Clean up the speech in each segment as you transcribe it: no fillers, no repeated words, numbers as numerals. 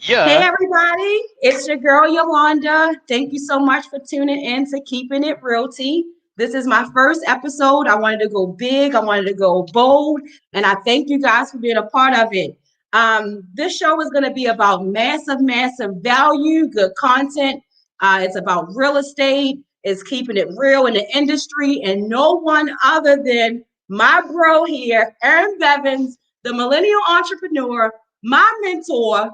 Hey Yeah. everybody, it's your girl Yolanda. Thank you so much for tuning in to Keeping It RealTea. This is my first episode. I wanted to go big, I wanted to go bold, and I thank you guys for being a part of it. This show is going to be about massive value, good content. It's about real estate, it's keeping it real in the industry, and no one other than my bro here, Earon Bevens, the millennial entrepreneur, my mentor,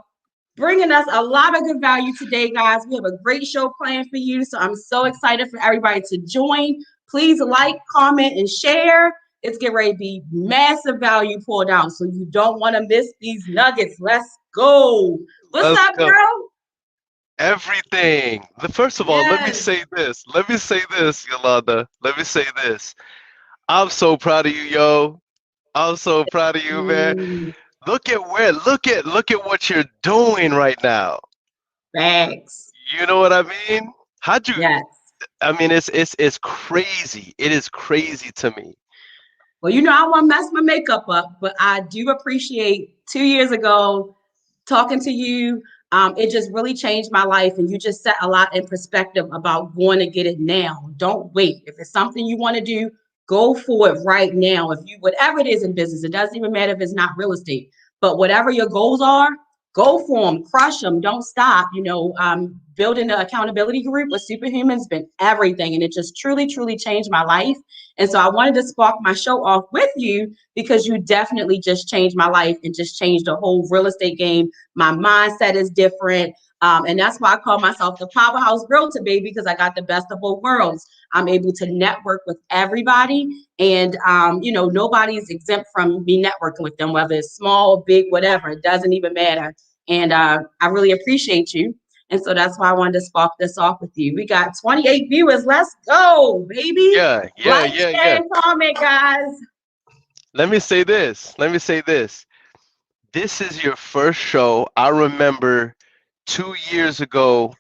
bringing us a lot of good value today, guys. We have a great show planned for you. So I'm so excited for everybody to join. Please like, comment, and share. It's getting ready to be massive value poured out. So you don't want to miss these nuggets. Let's go. What's Let's up, go. girl? Everything. First of all, let me Yes. say this. Let me say this, Yolanda. Let me say this. I'm so proud of you, yo. I'm so proud of you, man. Mm, Look at what you're doing right now. Facts. You know what I mean? How'd you Yes. I mean it's crazy. It is crazy to me. Well, you know, I want to mess my makeup up, but I do appreciate 2 years ago talking to you. It just really changed my life, and you just set a lot in perspective about going to get it now. Don't wait. If it's something you want to do, go for it right now. If you, whatever it is in business, it doesn't even matter if it's not real estate, but whatever your goals are, go for them, crush them, don't stop. Building the accountability group with Superhumans has been everything, and it just truly changed my life. And so I wanted to spark my show off with you because you definitely just changed my life and just changed the whole real estate game. My mindset is different. And that's why I call myself the powerhouse realtor, baby, because I got the best of both worlds. I'm able to network with everybody. And, nobody's exempt from me networking with them, whether it's small, big, whatever. It doesn't even matter. And I really appreciate you. And so that's why I wanted to spark this off with you. We got 28 viewers. Let's go, baby. Yeah, yeah, Like, yeah, share, yeah. and comment, guys. Let me say this. Let me say this. This is your first show. I remember 2 years ago,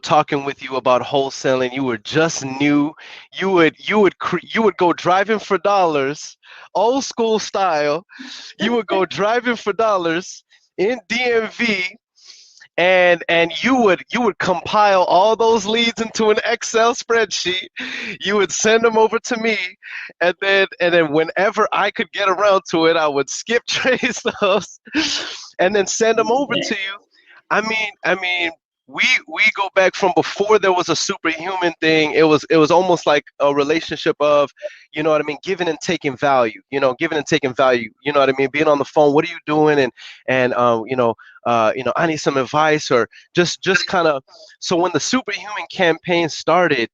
talking with you about wholesaling. You were just new. You would go driving for dollars, old school style. You would go driving for dollars in DMV, and you would compile all those leads into an Excel spreadsheet. You would send them over to me, and then whenever I could get around to it, I would skip trace those, and then send them over to you. I mean, we go back from before there was a superhuman thing. It was almost like a relationship of, what I mean, giving and taking value. Giving and taking value. You know what I mean? Being on the phone. What are you doing? And I need some advice, or just kind of. So when the superhuman campaign started,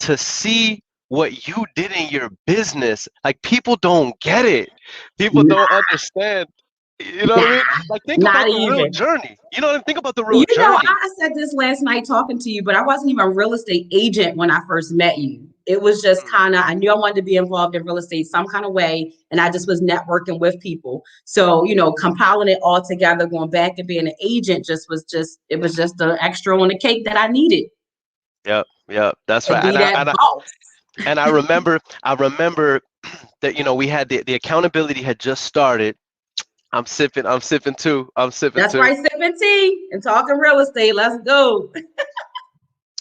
to see what you did in your business, like, people don't get it. People don't understand. You know what I mean? Nah, Like, think not about the real even. journey. You know what I mean? Think about the real You know, journey. I said this last night talking to you, but I wasn't even a real estate agent when I first met you. It was just Mm. kind of, I knew I wanted to be involved in real estate some kind of way, and I just was networking with people. So, compiling it all together, going back and being an agent it was just the extra on the cake that I needed Yep, yep, that's to right. be And I that and I boss. and I remember that we had the accountability had just started. I'm sipping too. I'm sipping That's too. right, sipping tea and talking real estate. Let's go.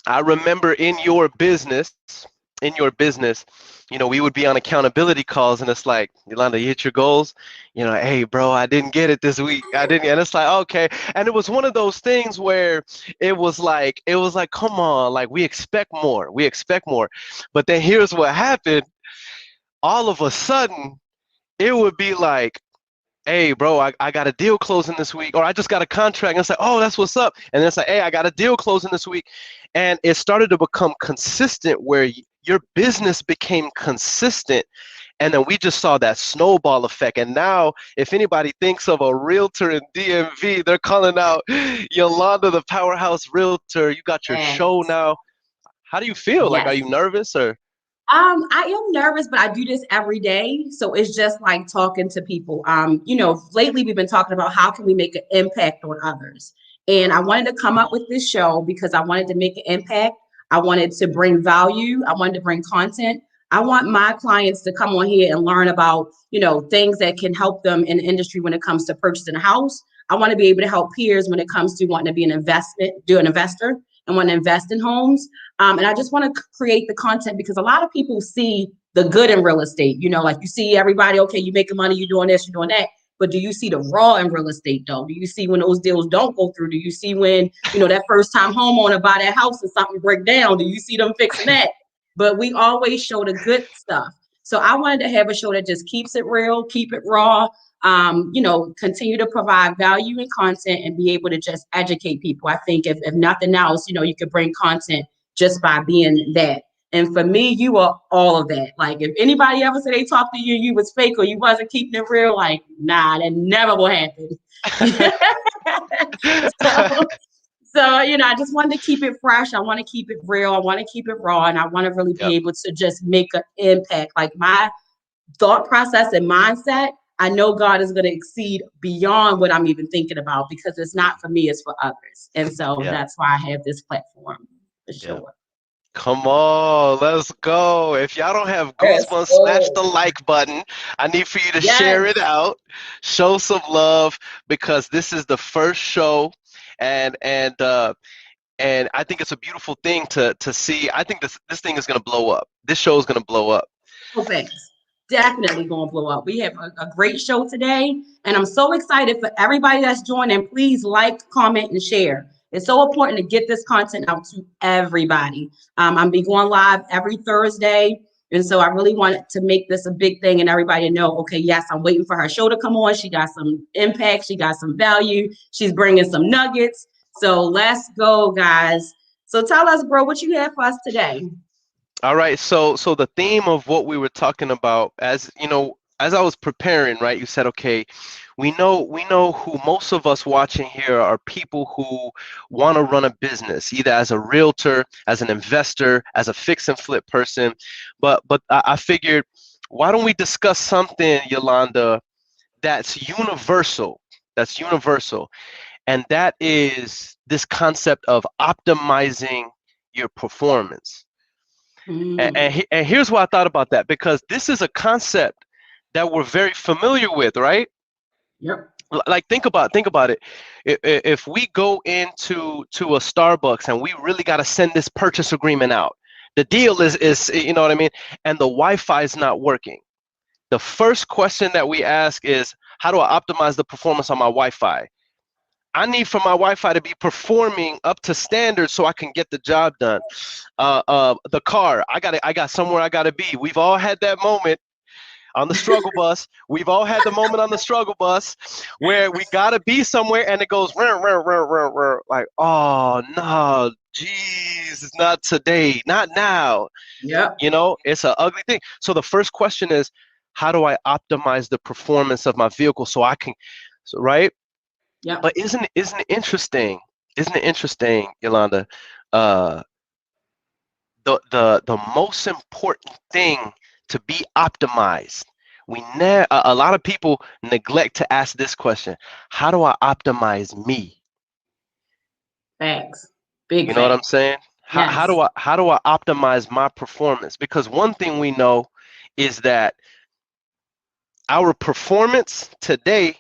I remember in your business, we would be on accountability calls, and it's like, Yolanda, you hit your goals. Hey, bro, I didn't get it this week. I didn't, and it's like, okay. And it was one of those things where it was like, come on, like, we expect more. But then here's what happened. All of a sudden, it would be like, hey, bro, I got a deal closing this week, or I just got a contract. And it's like, oh, that's what's up. And then it's like, hey, I got a deal closing this week. And it started to become consistent, where your business became consistent. And then we just saw that snowball effect. And now, if anybody thinks of a realtor in DMV, they're calling out Yolanda, the powerhouse realtor. You got your show And now. How do you feel? Like, are yes. you nervous, or? I am nervous, but I do this every day. So it's just like talking to people. Lately we've been talking about how can we make an impact on others. And I wanted to come up with this show because I wanted to make an impact. I wanted to bring value. I wanted to bring content. I want my clients to come on here and learn about, things that can help them in the industry when it comes to purchasing a house. I want to be able to help peers when it comes to wanting to be an investor and want to invest in homes. And I just want to create the content because a lot of people see the good in real estate. You know, like you see everybody, okay, you making money, you're doing this, you're doing that. But do you see the raw in real estate though? Do you see when those deals don't go through? Do you see when, you know, that first time homeowner buy that house and something break down? Do you see them fixing that? But we always show the good stuff. So I wanted to have a show that just keeps it real, keep it raw, you know, continue to provide value and content and be able to just educate people. I think if nothing else, you know, you could bring content just by being that. And for me, you are all of that. Like if anybody ever said they talked to you, you was fake or you wasn't keeping it real, like, nah, that never will happen. So, you know, I just wanted to keep it fresh. I want to keep it real. I want to keep it raw. And I want to really be Yep. able to just make an impact. Like my thought process and mindset, I know God is going to exceed beyond what I'm even thinking about because it's not for me, it's for others. And so Yeah. that's why I have this platform for Yeah. sure. Come on, let's go. If y'all don't have Yes. goosebumps, smash Oh, the like button. I need for you to share yes. it out, show some love because this is the first show, and I think it's a beautiful thing to see. I think this thing is gonna blow up. This show is gonna blow up. So fast. Definitely going to blow up. We have a great show today, and I'm so excited for everybody that's joining. Please like, comment, and share. It's so important to get this content out to everybody. I'm be going live every Thursday, and so I really wanted to make this a big thing and everybody know, okay, yes, I'm waiting for her show to come on. She got some impact. She got some value. She's bringing some nuggets. So let's go, guys. So tell us, bro, what you have for us today. All right, so the theme of what we were talking about, as you know, as I was preparing, right, you said, okay, we know who most of us watching here are people who want to run a business, either as a realtor, as an investor, as a fix and flip person. But I figured, why don't we discuss something, Yolanda, that's universal, and that is this concept of optimizing your performance. Mm, And here's why I thought about that, because this is a concept that we're very familiar with, right? yep. Like think about it. If we go to a Starbucks and we really got to send this purchase agreement out, the deal is you know what I mean, and the Wi-Fi is not working. The first question that we ask is, how do I optimize the performance on my Wi-Fi? I need for my Wi-Fi to be performing up to standard so I can get the job done. The car, I got somewhere I gotta be. We've all had that moment on the struggle bus. We've all had the moment on the struggle bus where we gotta be somewhere and it goes rrr, rrr, rrr, rrr, rrr, like, oh no, geez, it's not today, not now. Yep. You know, it's an ugly thing. So the first question is, how do I optimize the performance of my vehicle so I can, so, right? Yep. But isn't it interesting? Isn't it interesting, Yolanda? Uh, the most important thing to be optimized. A lot of people neglect to ask this question: how do I optimize me? Facts. Big You know what I'm facts. saying? Yes. How do I optimize my performance? Because one thing we know is that our performance today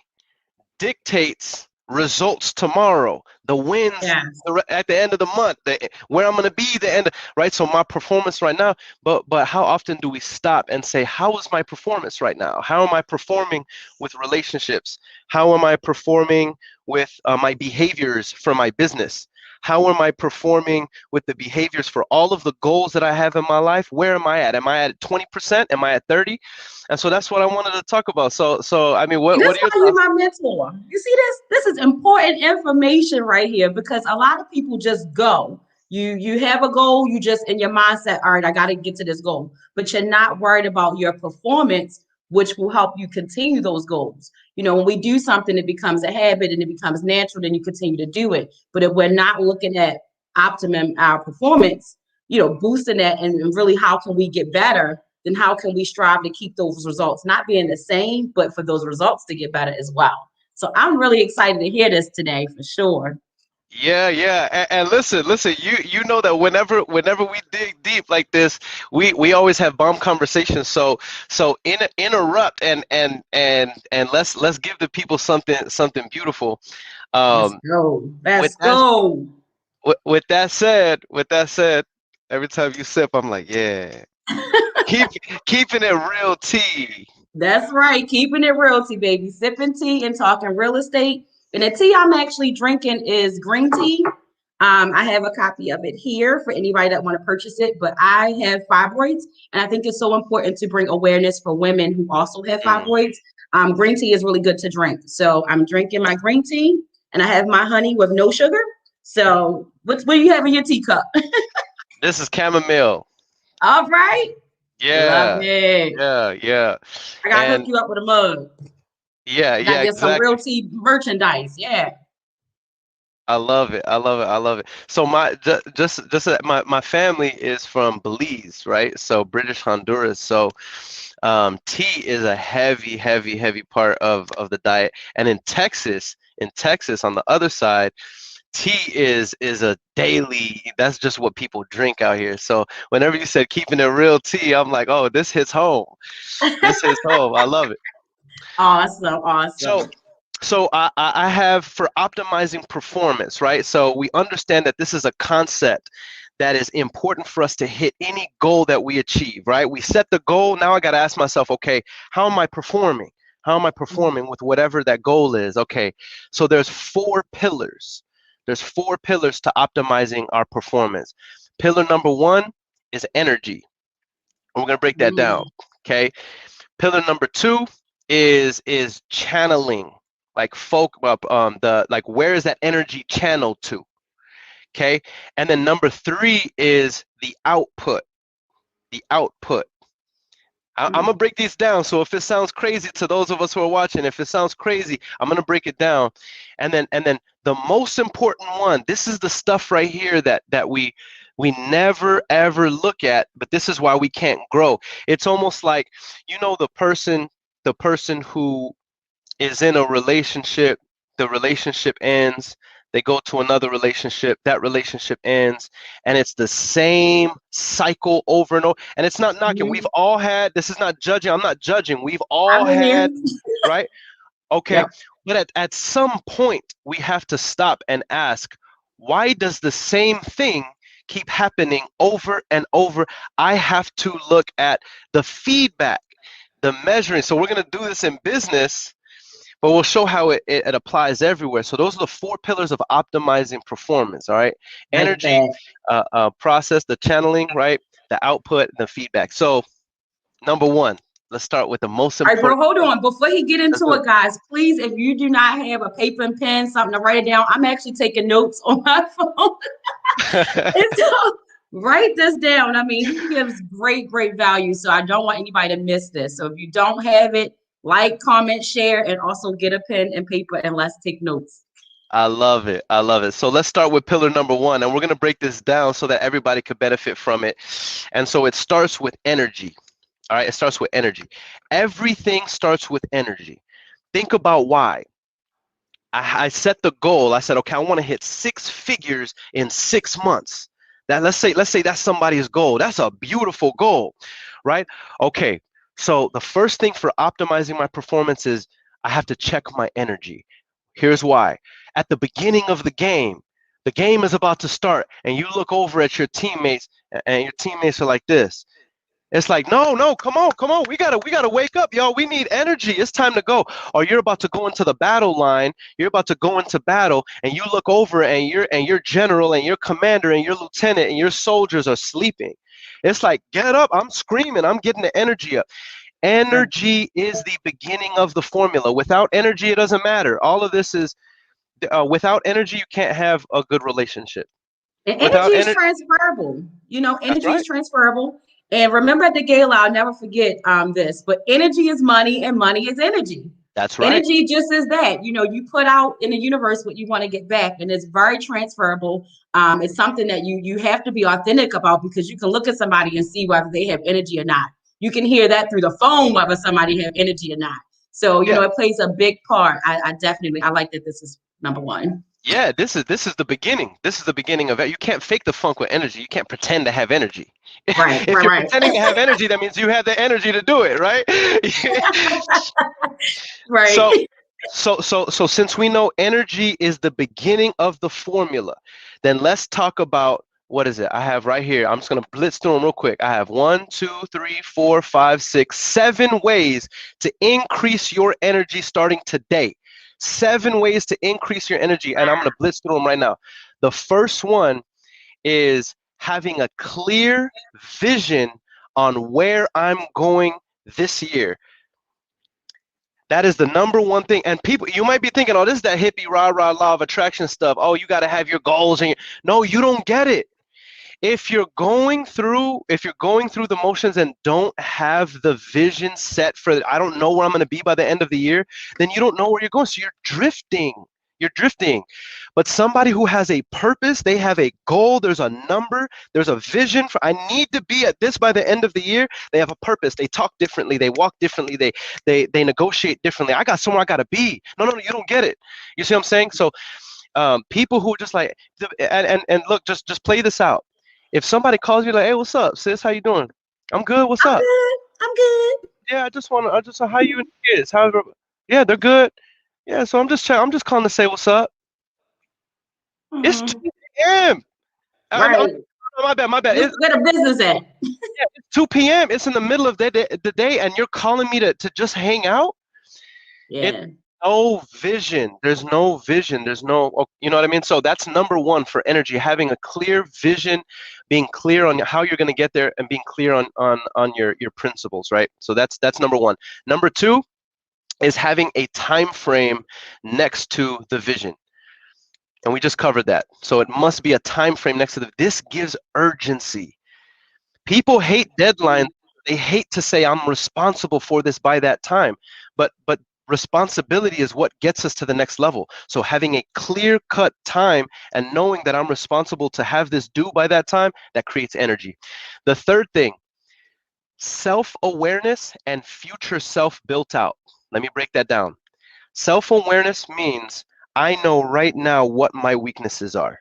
dictates results tomorrow, the wins Yes. at the end of the month, where I'm going to be the end, right? So my performance right now, but how often do we stop and say, how is my performance right now? How am I performing with relationships? How am I performing with my behaviors for my business? How am I performing with the behaviors for all of the goals that I have in my life? Where am I at? Am I at 20%? Am I at 30? And so that's what I wanted to talk about. So I mean, And what that's are your why you're thoughts? my mentor. You see this? This is important information right here because a lot of people just go. You have a goal, you just in your mindset, all right, I got to get to this goal. But you're not worried about your performance, which will help you continue those goals. You know, when we do something, it becomes a habit and it becomes natural, then you continue to do it. But if we're not looking at optimum our performance, you know, boosting that and really how can we get better, then how can we strive to keep those results not being the same, but for those results to get better as well? So I'm really excited to hear this today for sure. Yeah. And listen. You know that whenever we dig deep like this, we always have bomb conversations. So interrupt and let's give the people something beautiful. Let's Um, go. with Let's that go. with that said, every time you sip, I'm like, yeah, keep keeping it real tea. That's right. Keeping it realty, baby. Sipping tea and talking real estate. And the tea I'm actually drinking is green tea. I have a copy of it here for anybody that want to purchase it. But I have fibroids, and I think it's so important to bring awareness for women who also have Mm. fibroids. Green tea is really good to drink. So I'm drinking my green tea, and I have my honey with no sugar. So what do you have in your teacup? This is chamomile. All right. Love Yeah, it. yeah, I gotta hook and you up with a mug. I gotta yeah, get some exactly. realty merchandise. Yeah. I love it. I love it. I love it. So just that my family is from Belize, right? So British Honduras. So tea is a heavy part of the diet. And in Texas on the other side, tea is a daily. That's just what people drink out here. So whenever you said keeping it real tea, I'm like, oh, this hits home. This hits home. I love it. Awesome. So Awesome. so I have for optimizing performance, right? So we understand that this is a concept that is important for us to hit any goal that we achieve, right? We set the goal. Now I got to ask myself, okay, how am I performing? How am I performing with whatever that goal is? Okay, so there's four pillars. There's four pillars to optimizing our performance. Pillar number one is energy. And we're going to break that down. Mm, Okay. Pillar number two is channeling, like folk the like where is that energy channeled to? Okay. And then number three is the output. The output. I'm gonna mm, break these down. So if it sounds crazy to those of us who are watching, if it sounds crazy, I'm gonna break it down. And then the most important one, this is the stuff right here that we never ever look at, but this is why we can't grow. It's almost like, the person who is in a relationship, the relationship ends, they go to another relationship, that relationship ends, and it's the same cycle over and over. And it's not knocking. We've mm. all had, this is not judging, I'm not judging. We've all I'm in here. had, right? Okay. Yep. But at some point, we have to stop and ask, why does the same thing keep happening over and over? I have to look at the feedback, the measuring. So we're going to do this in business, but we'll show how it applies everywhere. So those are the four pillars of optimizing performance. All right, Like energy, that. process, the channeling, right, the output, the feedback. So number one, let's start with the most All right, bro, important hold thing. on. Before he get Let's into do it, guys, please, if you do not have a paper and pen, something to write it down, I'm actually taking notes on my phone. it. And so write this down. I mean, he gives great value. So I don't want anybody to miss this. So if you don't have it, like, comment, share, and also get a pen and paper and let's take notes. I love it. I love it. So let's start with pillar number one, and we're going to break this down so that everybody could benefit from it. And so it starts with energy. All right, it starts with energy. Everything starts with energy. Think about why. I set the goal. I said, okay, I want to hit six figures in 6 months. That let's say that's somebody's goal. That's a beautiful goal, right? Okay. So the first thing for optimizing my performance is I have to check my energy. Here's why. At the beginning of the game is about to start, and you look over at your teammates, and your teammates are like this. It's like, no, come on. We gotta wake up, y'all. We need energy. It's time to go. Or you're about to go into the battle line. You're about to go into battle, and you look over, and your general, and your commander, and your lieutenant, and your soldiers are sleeping. It's like, get up. I'm screaming. I'm getting the energy up. Energy is the beginning of the formula. Without energy, it doesn't matter. All of this is without energy, you can't have a good relationship. And energy Without is energy, transferable. that's Energy is right. transferable. And remember at the gala, I'll never forget this, but energy is money and money is energy. That's right. Energy just is that. You put out in the universe what you want to get back, and it's very transferable. It's something that you have to be authentic about because you can look at somebody and see whether they have energy or not. You can hear that through the phone whether somebody have energy or not. So, Yeah. it plays a big part. I definitely I like that this is number one. Yeah, this is the beginning. This is the beginning of it. You can't fake the funk with energy. You can't pretend to have energy. Right, If right, you're right. pretending to have energy, that means you have the energy to do it, right? Right. So, so since we know energy is the beginning of the formula, then let's talk about what is it? I have right here. I'm just gonna blitz through them real quick. I have 1, 2, 3, 4, 5, 6, 7 ways to increase your energy starting today. 7 ways to increase your energy, and I'm gonna blitz through them right now. The first one is having a clear vision on where I'm going this year. That is the number one thing. And people, you might be thinking, oh, this is that hippie rah rah law of attraction stuff. Oh, you got to have your goals and no, you don't get it. If you're going through the motions and don't have the vision set for, I don't know where I'm going to be by the end of the year, then you don't know where you're going. So you're drifting. You're drifting. But somebody who has a purpose, they have a goal, there's a number, there's a vision for, I need to be at this by the end of the year. They have a purpose. They talk differently. They walk differently. They negotiate differently. I got somewhere I got to be. No, you don't get it. You see what I'm saying? So people who just like, and look, just play this out. If somebody calls you like, hey, what's up, sis? How you doing? I'm good. What's I'm up? good. I'm good. Yeah, how you and the kids? However, yeah, they're good. Yeah, so I'm just calling to say what's up. It's Hmm. 2 p.m. Right. My bad. Where the business at? It's 2 p.m. It's in the middle of the day, and you're calling me to just hang out. It's Yeah. no vision. There's no vision. There's no, you know what I mean? So that's number one for energy, having a clear vision, being clear on how you're going to get there, and being clear on your principles, right? So that's number one. Number two is having a time frame next to the vision. And we just covered that. So it must be a time frame next to this gives urgency. People hate deadlines. They hate to say I'm responsible for this by that time. But responsibility is what gets us to the next level. So having a clear-cut time and knowing that I'm responsible to have this due by that time, that creates energy. The third thing, self-awareness and future self built out. Let me break that down. Self-awareness means I know right now what my weaknesses are.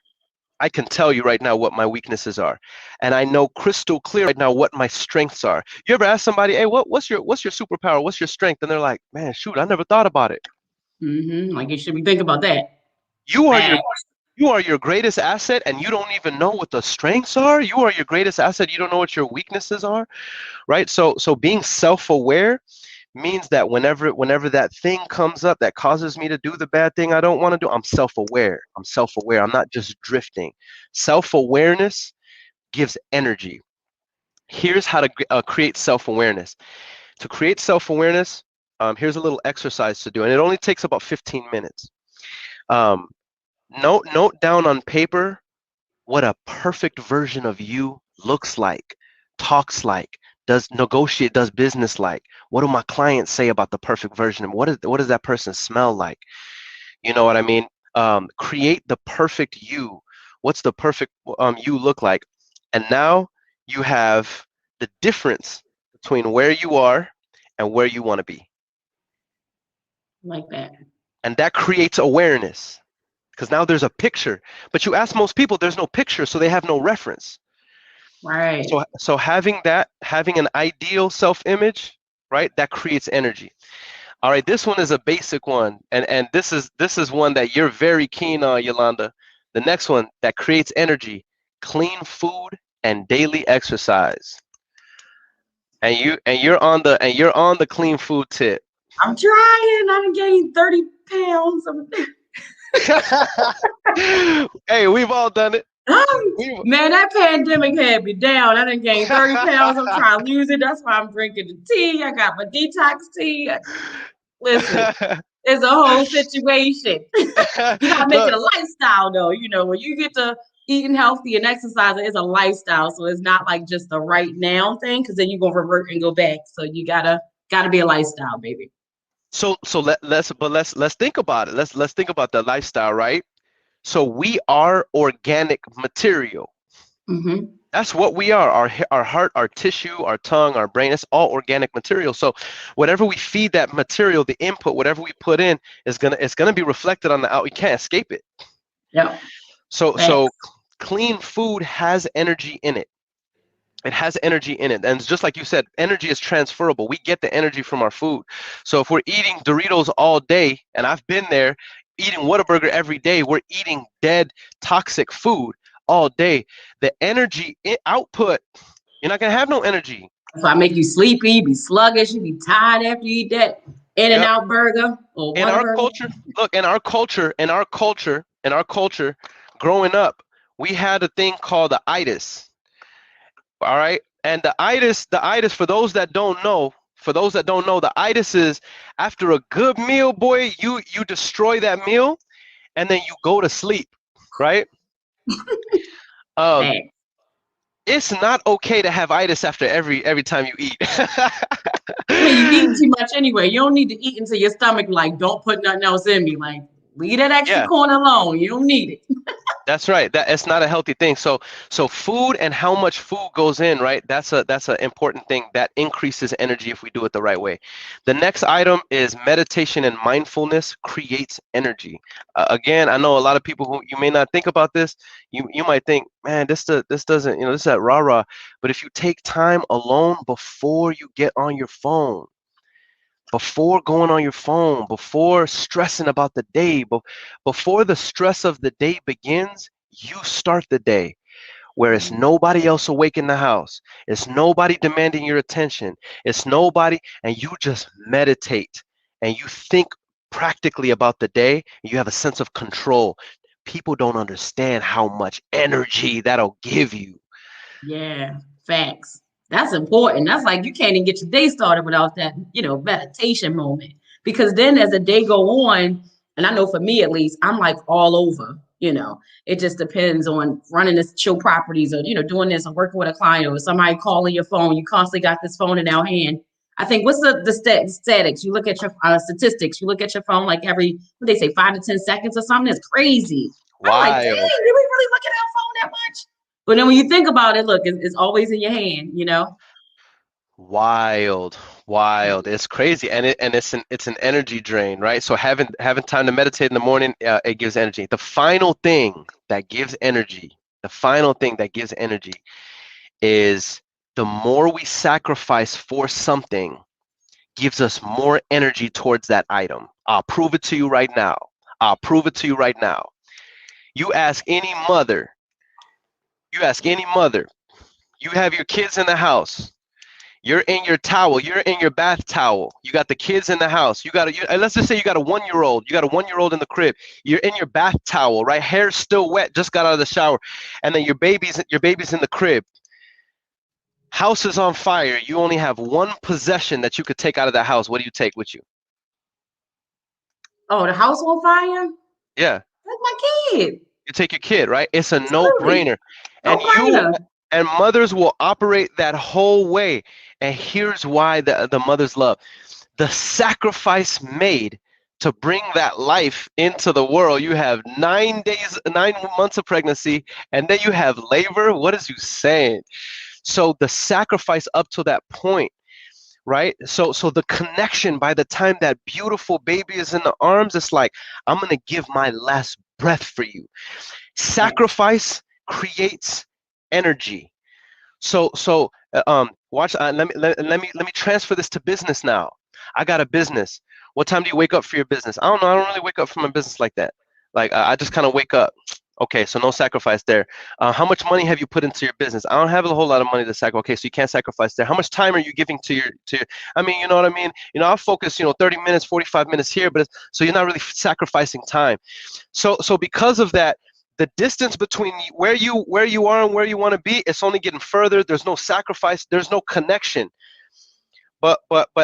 I can tell you right now what my weaknesses are, and I know crystal clear right now what my strengths are. You ever ask somebody, "Hey, what's your superpower? What's your strength?" And they're like, "Man, shoot, I never thought about it." Like you should be thinking about that. You are your Right. you are your greatest asset, and you don't even know what the strengths are. You are your greatest asset. You don't know what your weaknesses are, right? So being self-aware means that whenever that thing comes up that causes me to do the bad thing I don't want to do, I'm self-aware. I'm not just drifting. Self-awareness gives energy. Here's how to create self-awareness. To create self-awareness, here's a little exercise to do, and it only takes about 15 minutes. um, note down on paper what a perfect version of you looks like, talks like, does business like. What do my clients say about the perfect version? And what does that person smell like? You know what I mean? Create the perfect you. What's the perfect you look like? And now you have the difference between where you are and where you want to be. Like that. And that creates awareness because now there's a picture. But you ask most people, there's no picture, so they have no reference. Right. So having an ideal self-image, right? That creates energy. All right, this one is a basic one, and this is one that you're very keen on, Yolanda. The next one that creates energy: clean food and daily exercise. And you're on the clean food tip. I'm trying. I done gained 30 pounds. Hey, we've all done it. We Man, that pandemic had me down. I done gained 30 pounds. I'm trying to lose it. That's why I'm drinking the tea. I got my detox tea. Listen, it's a whole situation. You gotta make it Look, a lifestyle though. When you get to eating healthy and exercising, it's a lifestyle. So it's not like just a right now thing, because then you're gonna revert and go back. So you gotta be a lifestyle, baby. let's think about it. Let's think about the lifestyle, right? So we are organic material. Mm-hmm. That's what we are. Our heart, our tissue, our tongue, our brain, it's all organic material. So whatever we feed that material, the input, whatever we put in, it's gonna be reflected on the out. We can't escape it. Yeah. So clean food has energy in it. It has energy in it. And just like you said, energy is transferable. We get the energy from our food. So if we're eating Doritos all day, and I've been there eating Whataburger every day, we're eating dead, toxic food all day. The energy output, you're not going to have no energy. If I make you sleepy, be sluggish, you be tired after you eat that Yep. In-N-Out burger or In our Whataburger. culture, look, in our culture, growing up, we had a thing called the itis. All right. And the itis, for those that don't know, the itis is after a good meal, boy, you destroy that meal and then you go to sleep, right? Um, Hey, it's not okay to have itis after every time you eat. I mean, you eating too much anyway. You don't need to eat into your stomach like, don't put nothing else in me. Like, leave that extra Yeah. corn alone. You don't need it. That's right. It's not a healthy thing. So food and how much food goes in, right? That's an important thing that increases energy if we do it the right way. The next item is meditation and mindfulness creates energy. Again, I know a lot of people who you may not think about this. You might think, man, this doesn't, this is that rah rah. But if you take time alone before you get on your phone, before going on your phone, before stressing about the day, before the stress of the day begins, you start the day where it's nobody else awake in the house. It's nobody demanding your attention. It's nobody, and you just meditate and you think practically about the day. And you have a sense of control. People don't understand how much energy that'll give you. Yeah, facts. That's important. That's like you can't even get your day started without that, meditation moment. Because then as the day go on, and I know for me at least, I'm like all over. It just depends on running this chill properties or doing this or working with a client or somebody calling your phone. You constantly got this phone in our hand. I think what's the statics? You look at your statistics. You look at your phone like every what they say 5 to 10 seconds or something. It's crazy. I'm like, dang, did we Wild. really look at our phone that much? But then when you think about it, look, it's always in your hand. Wild, wild. It's crazy, and it's an energy drain, right? So having time to meditate in the morning, it gives energy. The final thing that gives energy is the more we sacrifice for something, gives us more energy towards that item. I'll prove it to you right now. I'll prove it to you right now. You ask any mother. You ask any mother. You have your kids in the house. You're in your towel. You're in your bath towel. You got the kids in the house. Let's just say you got a 1-year-old. You got a 1-year-old in the crib. You're in your bath towel, right? Hair's still wet. Just got out of the shower, and then your baby's in the crib. House is on fire. You only have one possession that you could take out of that house. What do you take with you? Oh, the house on fire? Yeah, That's my kid. you take your kid, right? It's a Absolutely. no-brainer, No and you brainer. and mothers will operate that whole way. And here's why the mothers love. The sacrifice made to bring that life into the world. You have 9 months of pregnancy, and then you have labor. What is you saying? So the sacrifice up to that point, right? So the connection by the time that beautiful baby is in the arms, it's like, I'm gonna give my last breath for you. Sacrifice creates energy. So watch. Let me transfer this to business now. I got a business. What time do you wake up for your business? I don't know. I don't really wake up for my business like that. Like I just kind of wake up. Okay, so no sacrifice there. How much money have you put into your business? I don't have a whole lot of money to sacrifice. Okay, so you can't sacrifice there. How much time are you giving to your? I mean, you know what I mean. I'll focus. 30 minutes, 45 minutes here, but so you're not really sacrificing time. So because of that, the distance between where you are and where you want to be, it's only getting further. There's no sacrifice. There's no connection. But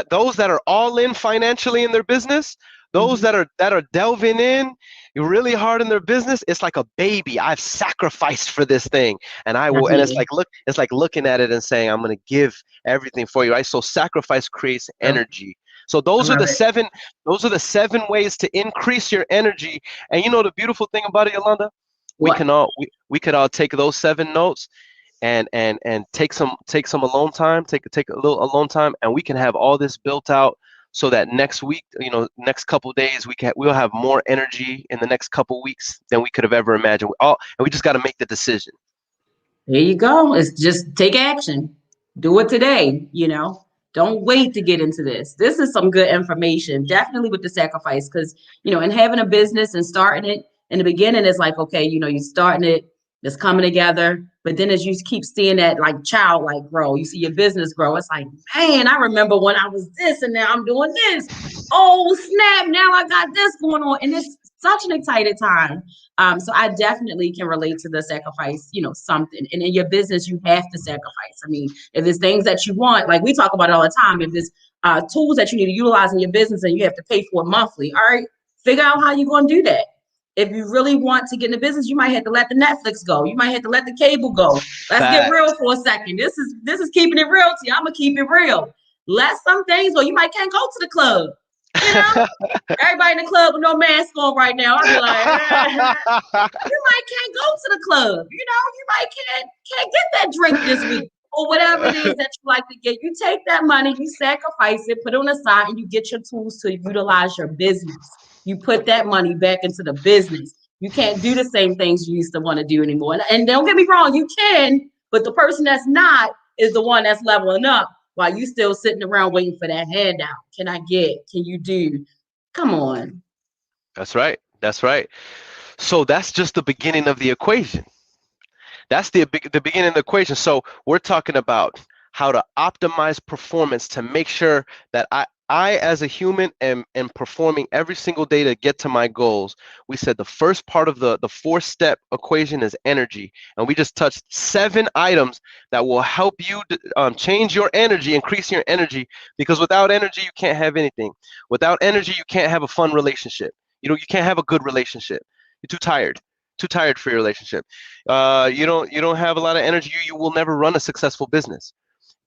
those that are all in financially in their business, those that are delving in really hard in their business, it's like a baby. I've sacrificed for this thing, and I will. And it's Definitely. like looking at it and saying, I'm going to give everything for you. Right. So sacrifice creates Yep. energy. So I those are love the it. seven. Those are the 7 ways to increase your energy. And the beautiful thing about it, Yolanda, What? we could all take those 7 notes and take some alone time, take a little alone time, and we can have all this built out so that next week, next couple days, we'll have more energy in the next couple weeks than we could have ever imagined. And we just got to make the decision. There you go. It's just take action. Do it today, Don't wait to get into this. This is some good information, definitely with the sacrifice. Because, and having a business and starting it in the beginning is like, okay, you're starting it, it's coming together. But then as you keep seeing that like childlike grow, you see your business grow. It's like, man, I remember when I was this and now I'm doing this. Oh, snap. Now I got this going on. And it's such an excited time. So I definitely can relate to the sacrifice, something. And in your business, you have to sacrifice. I mean, if there's things that you want, like we talk about it all the time, if there's tools that you need to utilize in your business and you have to pay for it monthly, all right, figure out how you're going to do that. If you really want to get in the business, you might have to let the Netflix go. You might have to let the cable go. Let's get real for a second. This is keeping it real to you. I'm gonna keep it real. Let some things go. You might can't go to the club. Everybody in the club with no mask on right now. I'll be like, you might can't go to the club. You might can't get that drink this week or whatever it is that you like to get. You take that money, you sacrifice it, put it on the side, and you get your tools to utilize your business. You put that money back into the business. You can't do the same things you used to want to do anymore. And don't get me wrong, you can, but the person that's not is the one that's leveling up while you still sitting around waiting for that handout. Can I get? Can you do? Come on. That's right. That's right. So that's just the beginning of the equation. That's the beginning of the equation. So we're talking about how to optimize performance to make sure that I as a human am performing every single day to get to my goals. We said the first part of the 4-step equation is energy. And we just touched 7 items that will help you change your energy, increase your energy, because without energy, you can't have anything. Without energy, you can't have a fun relationship. You can't have a good relationship. You're too tired for your relationship. You don't have a lot of energy. You will never run a successful business.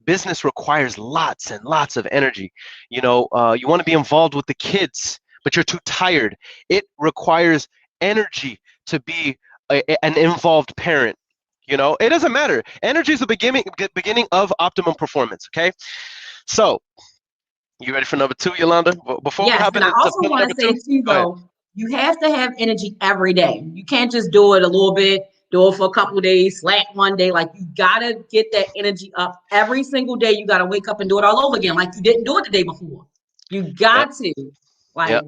Business requires lots and lots of energy. You want to be involved with the kids, but you're too tired. It requires energy to be an involved parent. It doesn't matter. Energy is the beginning of optimum performance. Okay, so you ready for number 2, Yolanda? Before we hop into I also want to say too, though, you have to have energy every day. You can't just do it a little bit. Do it for a couple of days, slack one day. Like, you gotta get that energy up every single day. You gotta wake up and do it all over again, like you didn't do it the day before. You got to,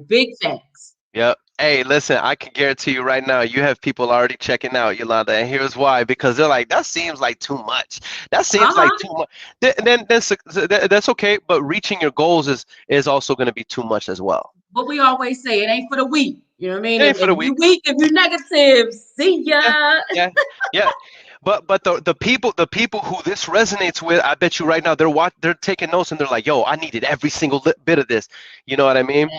big facts. Yep. Hey, listen, I can guarantee you right now, you have people already checking out, Yolanda, and here's why. Because they're like, that seems like too much. That seems like too much. Then that's okay, but reaching your goals is also going to be too much as well. But we always say it ain't for the weak. You know what I mean? If you're weak, if you're negative, see ya. Yeah. But the people who this resonates with, I bet you right now they're taking notes and they're like, yo, I needed every single bit of this. You know what I mean?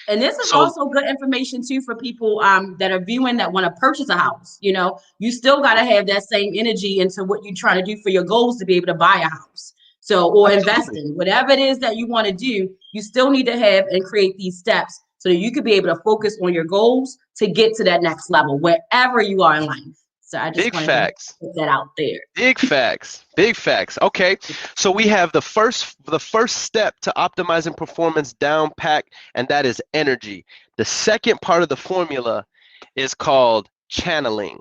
And this is also good information too for people that are viewing that want to purchase a house. You still got to have that same energy into what you're trying to do for your goals to be able to buy a house. Or invest in whatever it is that you want to do. You still need to have and create these steps so that you could be able to focus on your goals to get to that next level wherever you are in life. So I just want to put that out there. Big facts. Okay, so we have the first step to optimizing performance down pack, and that is energy. The second part of the formula is called channeling.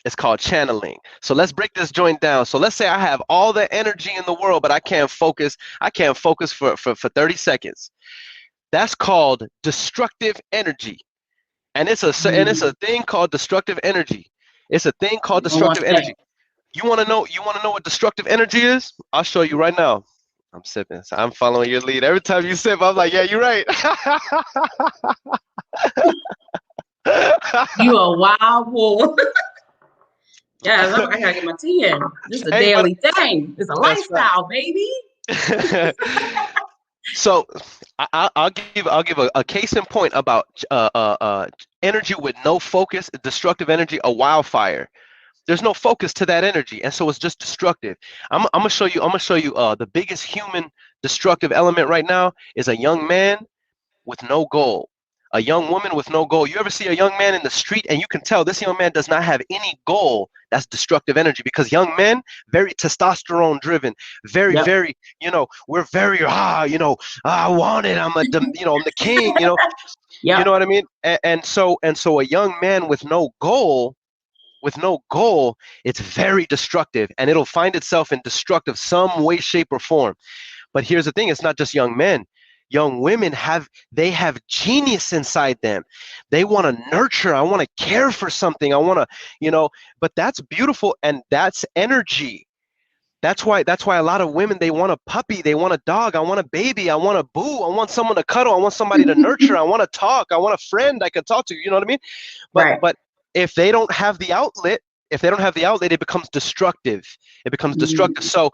It's called channeling. So let's break this joint down. So let's say I have all the energy in the world, but I can't focus. For 30 seconds. That's called destructive energy, and it's a thing called destructive energy. It's a thing called destructive energy. You want to know what destructive energy is? I'll show you right now. I'm sipping. So I'm following your lead. Every time you sip, I'm like, yeah, you're right. You a wild boy. Yeah, look, I gotta get my tea in. This is a daily thing. It's a lifestyle, baby. So I'll give a case in point about energy with no focus, destructive energy, a wildfire. There's no focus to that energy, and so it's just destructive. I'm gonna show you the biggest human destructive element right now is a young man with no goal, A young woman with no goal. You ever see a young man in the street and you can tell this young man does not have any goal? That's destructive energy, because young men, very testosterone driven, very, Yep. very, we're very, I want it. I'm I'm the king, you Yep. know what I mean? And so a young man with no goal, it's very destructive, and it'll find itself in destructive some way, shape, or form. But here's the thing, it's not just young men. Young women have genius inside them. They want to nurture. I want to care for something. I want to, but that's beautiful, and that's energy. That's why a lot of women, they want a puppy, they want a dog, I want a baby, I want a boo, I want someone to cuddle, I want somebody to nurture, I want to talk, I want a friend I can talk to, you know what I mean? But Right. but if they don't have the outlet, it becomes destructive. It becomes destructive. So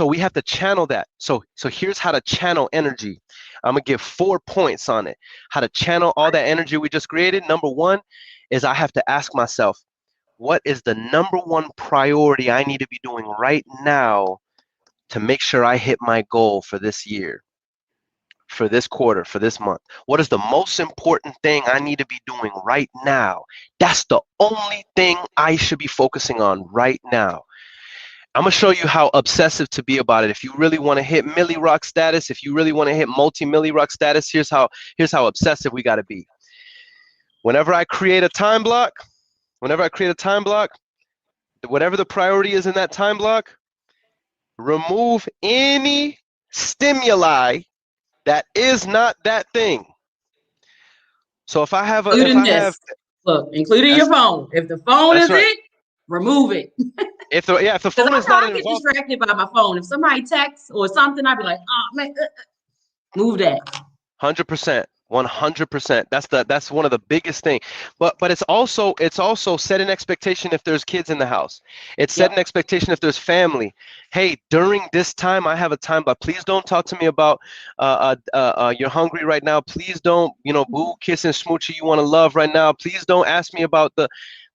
we have to channel that. So here's how to channel energy. I'm gonna give 4 points on it. How to channel all that energy we just created. Number 1 is I have to ask myself, what is the number 1 priority I need to be doing right now to make sure I hit my goal for this year, for this quarter, for this month? What is the most important thing I need to be doing right now? That's the only thing I should be focusing on right now. I'm going to show you how obsessive to be about it. If you really want to hit milli rock status, if you really want to hit multi-milli rock status, here's how obsessive we got to be. Whenever I create a time block, whatever the priority is in that time block, remove any stimuli that is not that thing. So if I have including your phone. If the phone is right. it, remove it. If the phone is not I get involved, distracted by my phone. If somebody texts or something, I'd be like, oh man, move that. 100%. 100%. That's one of the biggest thing. But it's also set an expectation if there's kids in the house. It's set an expectation if there's family. Hey, during this time I have a time, but please don't talk to me about you're hungry right now. Please don't, boo, kiss and smoochy, you want to love right now. Please don't ask me about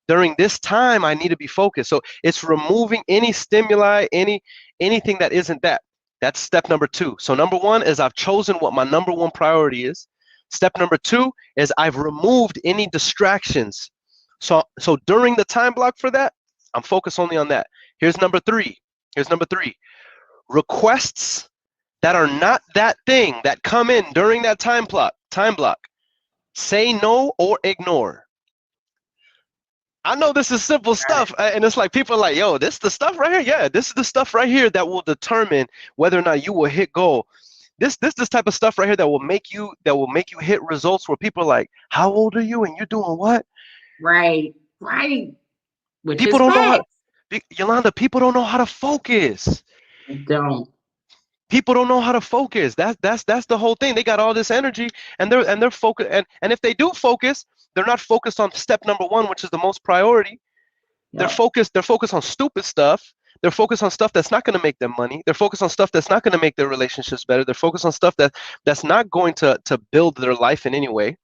during this time I need to be focused. So it's removing any stimuli, anything that isn't that. That's step number 2. So number 1 is I've chosen what my number 1 priority is. Step number 2 is I've removed any distractions. So during the time block for that, I'm focused only on that. Here's number 3. Requests that are not that thing that come in during that time block. Say no or ignore. I know this is simple stuff, and it's like people are like, yo, this is the stuff right here. Yeah, this is the stuff right here that will determine whether or not you will hit goal. This type of stuff right here that will make you hit results where people are like, how old are you and you're doing what? Right. Which people don't know how, Yolanda, people don't know how to focus. People don't know how to focus. That's the whole thing. They got all this energy and they're focused, and if they do focus, they're not focused on step number 1, which is the most priority. They're focused on stupid stuff. They're focused on stuff that's not going to make them money. They're focused on stuff that's not going to make their relationships better. They're focused on stuff that's not going to build their life in any way.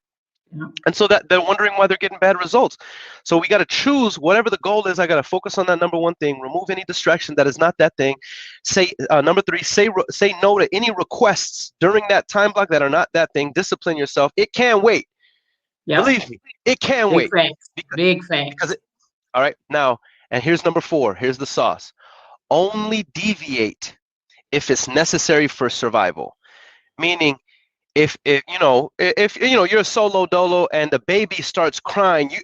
And so that they're wondering why they're getting bad results. So we got to choose whatever the goal is. I got to focus on that number 1 thing. Remove any distraction that is not that thing. Say number 3. Say no to any requests during that time block that are not that thing. Discipline yourself. It can wait. Believe me, it can wait. Big facts. All right, now, and here's number 4. Here's the sauce. Only deviate if it's necessary for survival. Meaning, if you're a solo dolo and the baby starts crying, you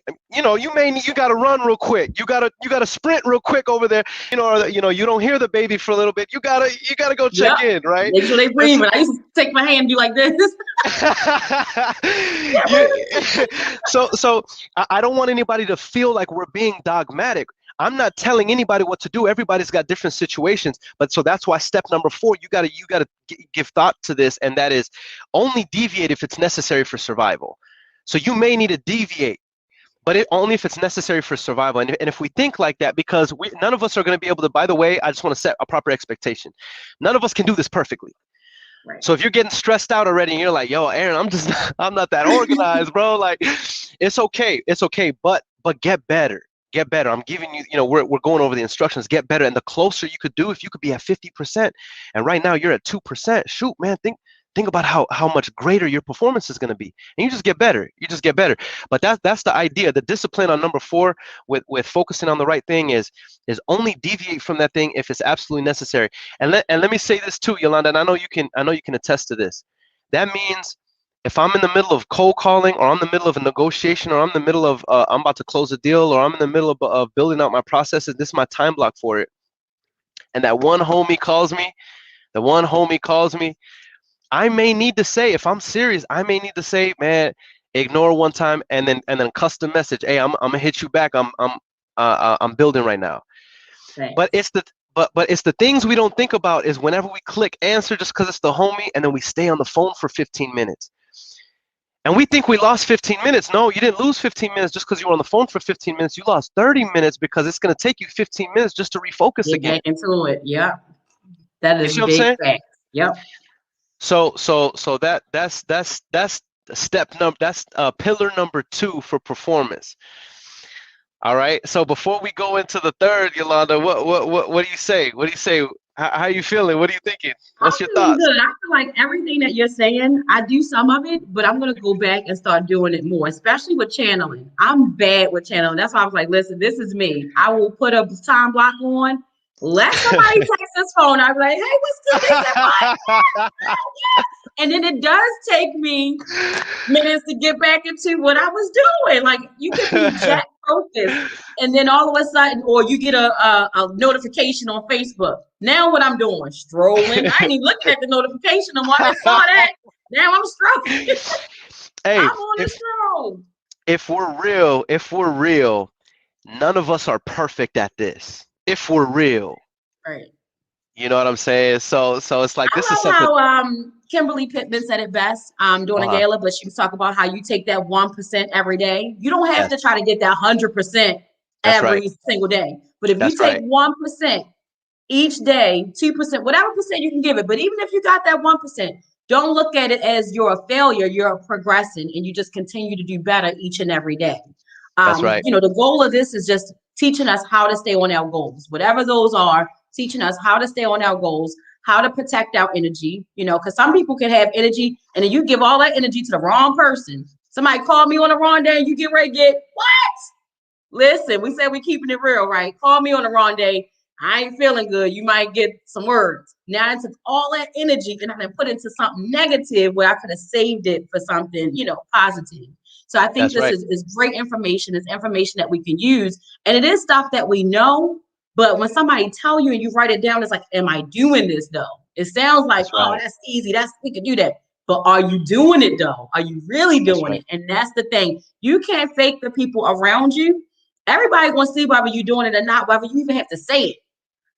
got to run real quick. You got to sprint real quick over there. You don't hear the baby for a little bit. You got to go check in, right? Make sure they breathe. I used to take my hand and do like this. So I don't want anybody to feel like we're being dogmatic. I'm not telling anybody what to do. Everybody's got different situations, but so that's why step number 4, you gotta give thought to this, and that is only deviate if it's necessary for survival. So you may need to deviate, but only if it's necessary for survival. And if we think like that, because none of us are going to be able to. By the way, I just want to set a proper expectation. None of us can do this perfectly. Right. So if you're getting stressed out already, and you're like, "Yo, Earon, I'm not that organized, bro." Like, it's okay, but get better. Get better. I'm giving you, we're going over the instructions. Get better, and the closer you could do, if you could be at 50%, and right now you're at 2%. Shoot, man, think about how much greater your performance is going to be, and you just get better. You just get better. But that's the idea. The discipline on number 4 with focusing on the right thing is only deviate from that thing if it's absolutely necessary. And let me say this too, Yolanda, and I know you can attest to this. That means if I'm in the middle of cold calling, or I'm in the middle of a negotiation, or I'm in the middle of I'm about to close a deal, or I'm in the middle of building out my processes, this is my time block for it. And that one homie calls me, I may need to say, if I'm serious, I may need to say, man, ignore one time, and then custom message, hey, I'm gonna hit you back. I'm building right now. But it's the it's the things we don't think about is whenever we click answer just because it's the homie, and then we stay on the phone for 15 minutes. And we think we lost 15 minutes. No, you didn't lose 15 minutes just because you were on the phone for 15 minutes. You lost 30 minutes because it's going to take you 15 minutes just to refocus Get again. back into it. Yep. That is big fact. Yep. So that's step number, that's pillar number 2 for performance. All right. So before we go into the third, Yolanda, what do you say? What do you say? How are you feeling? What are you thinking? What's your thoughts? Good. I feel like everything that you're saying, I do some of it, but I'm going to go back and start doing it more, especially with channeling. I'm bad with channeling. That's why I was like, listen, this is me. I will put a time block on. Let somebody text this phone. I'll be like, hey, what's good? They said, what? Yeah. And then it does take me minutes to get back into what I was doing. Like, you can be jack focused, and then all of a sudden, or you get a notification on Facebook. Now what I'm doing, strolling. I ain't even looking at the notification. And when I saw that, now I'm strolling. Hey, I'm on the stroll. If we're real, none of us are perfect at this. If we're real. Right. You know what I'm saying? So it's like, this is something. How Kimberly Pittman said it best during a gala, but she was talking about how you take that 1% every day. You don't have to try to get that 100% every single day. But if you take 1% each day, 2%, whatever percent you can give it. But even if you got that 1%, don't look at it as you're a failure. You're progressing, and you just continue to do better each and every day. That's right. You know, the goal of this is just teaching us how to stay on our goals, whatever those are, teaching us how to stay on our goals, how to protect our energy, you know, because some people can have energy and then you give all that energy to the wrong person. Somebody called me on the wrong day and you get ready to get, what? Listen, we said we keeping it real, right? Call me on the wrong day. I ain't feeling good. You might get some words. Now I took all that energy and I put it into something negative where I could have saved it for something, you know, positive. So I think this is great information. It's information that we can use. And it is stuff that we know. But when somebody tell you and you write it down, it's like, am I doing this though? It sounds like, oh, that's easy. We can do that. But are you doing it though? Are you really doing it? And that's the thing. You can't fake the people around you. Everybody's going to see whether you're doing it or not, whether you even have to say it.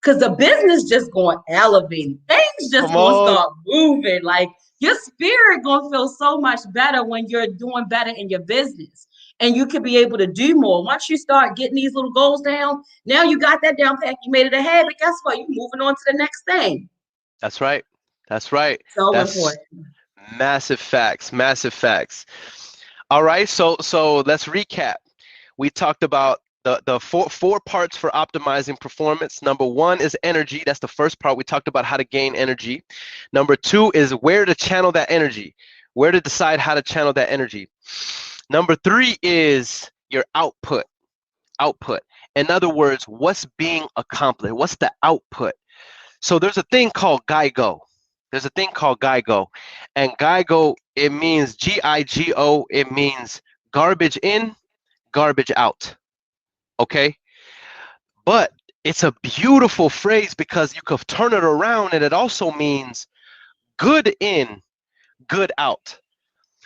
Because the business just going to elevate. Things just going to start moving. Like, your spirit going to feel so much better when you're doing better in your business. And you could be able to do more. Once you start getting these little goals down, now you got that down pat, you made it ahead, but guess what? You're moving on to the next thing. That's right. That's right. That's important. Massive facts. Massive facts. All right. So let's recap. We talked about the four parts for optimizing performance. Number 1 is energy. That's the first part. We talked about how to gain energy. Number 2 is where to channel that energy, where to decide how to channel that energy. Number 3 is your output. In other words, what's being accomplished? What's the output? So there's a thing called GIGO. And GIGO, it means GIGO. It means garbage in, garbage out. Okay? But it's a beautiful phrase because you could turn it around and it also means good in, good out.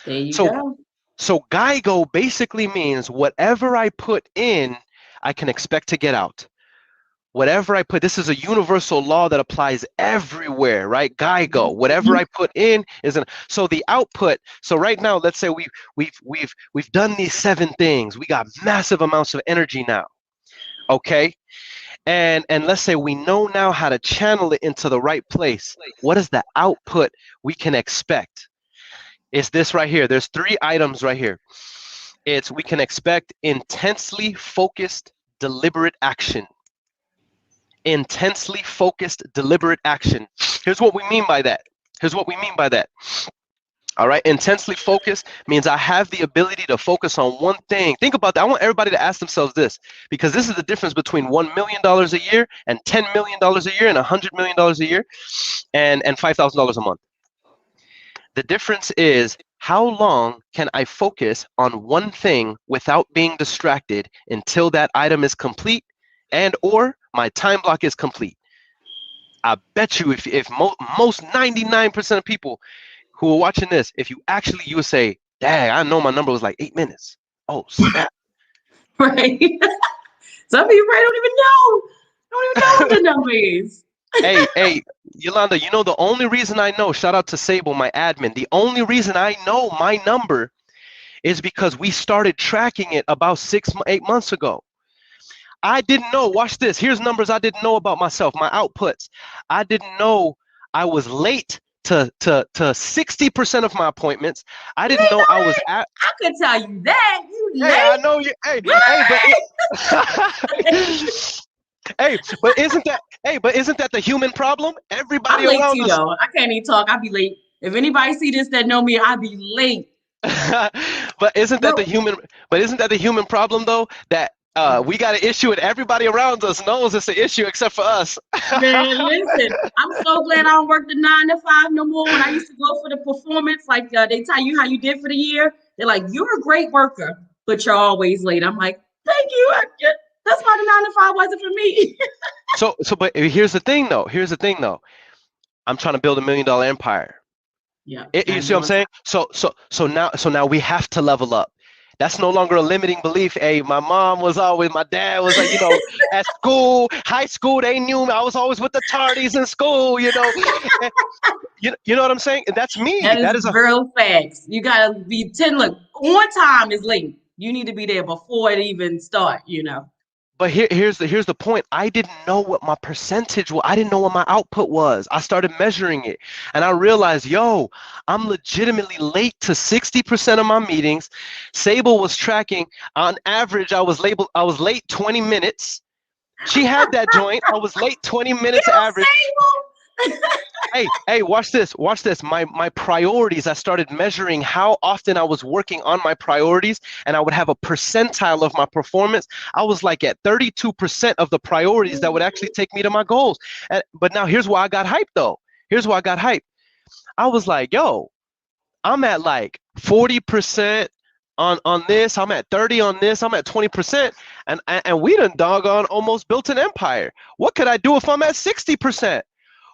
There you go. So GIGO basically means whatever I put in, I can expect to get out. Whatever I put, this is a universal law that applies everywhere, right? GIGO, whatever I put in is so the output. So right now, let's say we've done these 7 things. We got massive amounts of energy now, okay? And let's say we know now how to channel it into the right place. What is the output we can expect? It's this right here. There's 3 items right here. We can expect intensely focused, deliberate action. Intensely focused, deliberate action. Here's what we mean by that. Here's what we mean by that. All right, intensely focused means I have the ability to focus on one thing. Think about that. I want everybody to ask themselves this, because this is the difference between $1 million a year and $10 million a year and $100 million a year and $5,000 a month. The difference is, how long can I focus on one thing without being distracted until that item is complete and or my time block is complete. I bet you if most 99% of people who are watching this, if you would say, dang, I know my number was like 8 minutes. Oh, snap. Right. Some people don't even know. Don't even know what the number is. Hey, Yolanda, you know the only reason I know, shout out to Sable, my admin, the only reason I know my number is because we started tracking it about 8 months ago. I didn't know, watch this, here's numbers I didn't know about myself, my outputs. I didn't know I was late to 60% of my appointments. I didn't know I was at. I could tell you that. You late. Hey, I know you. Hey, but isn't that the human problem? Everybody I'm late around too, us. though. I can't even talk. I'll be late. If anybody see this that know me, I'll be late. But isn't that the human problem though? That we got an issue and everybody around us knows it's an issue except for us. Man, listen, I'm so glad I don't work the 9 to 5 no more. When I used to go for the performance, like they tell you how you did for the year, they're like, you're a great worker, but you're always late. I'm like, thank you. That's why the 9 to 5 wasn't for me. But here's the thing though. I'm trying to build $1 million empire. Yeah. You see what I'm saying? So now we have to level up. That's no longer a limiting belief. Hey, my dad was like, at school, high school, they knew me. I was always with the tardies in school, you know what I'm saying? And that's me. That is real facts. You gotta be 10. Look, on time is late. You need to be there before it even start, But here's the point. I didn't know what my percentage was. I didn't know what my output was. I started measuring it, and I realized, I'm legitimately late to 60% of my meetings. Sable was tracking. On average, I was late 20 minutes. She had that joint. I was late 20 minutes average. Hey, watch this. My priorities, I started measuring how often I was working on my priorities, and I would have a percentile of my performance. I was like at 32% of the priorities that would actually take me to my goals. But now here's why I got hyped though. I was like, I'm at like 40% on this, I'm at 30 on this, I'm at 20%, and we done doggone almost built an empire. What could I do if I'm at 60%?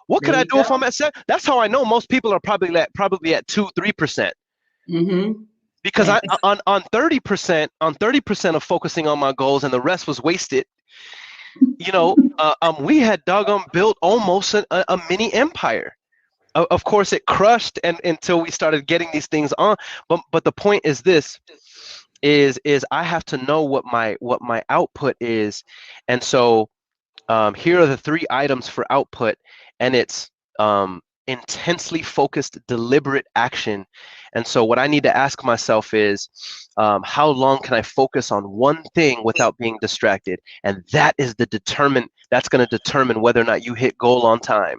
What could I do if I'm at 7? That's how I know most people are probably at 2-3%. Mm-hmm. Because on 30% of focusing on my goals and the rest was wasted. We had doggone built almost a mini empire. Of course, it crushed until we started getting these things on. But the point is this: is I have to know what my output is, and so here are the 3 items for output. And it's intensely focused, deliberate action. And so what I need to ask myself is, how long can I focus on one thing without being distracted? And that's going to determine whether or not you hit goal on time.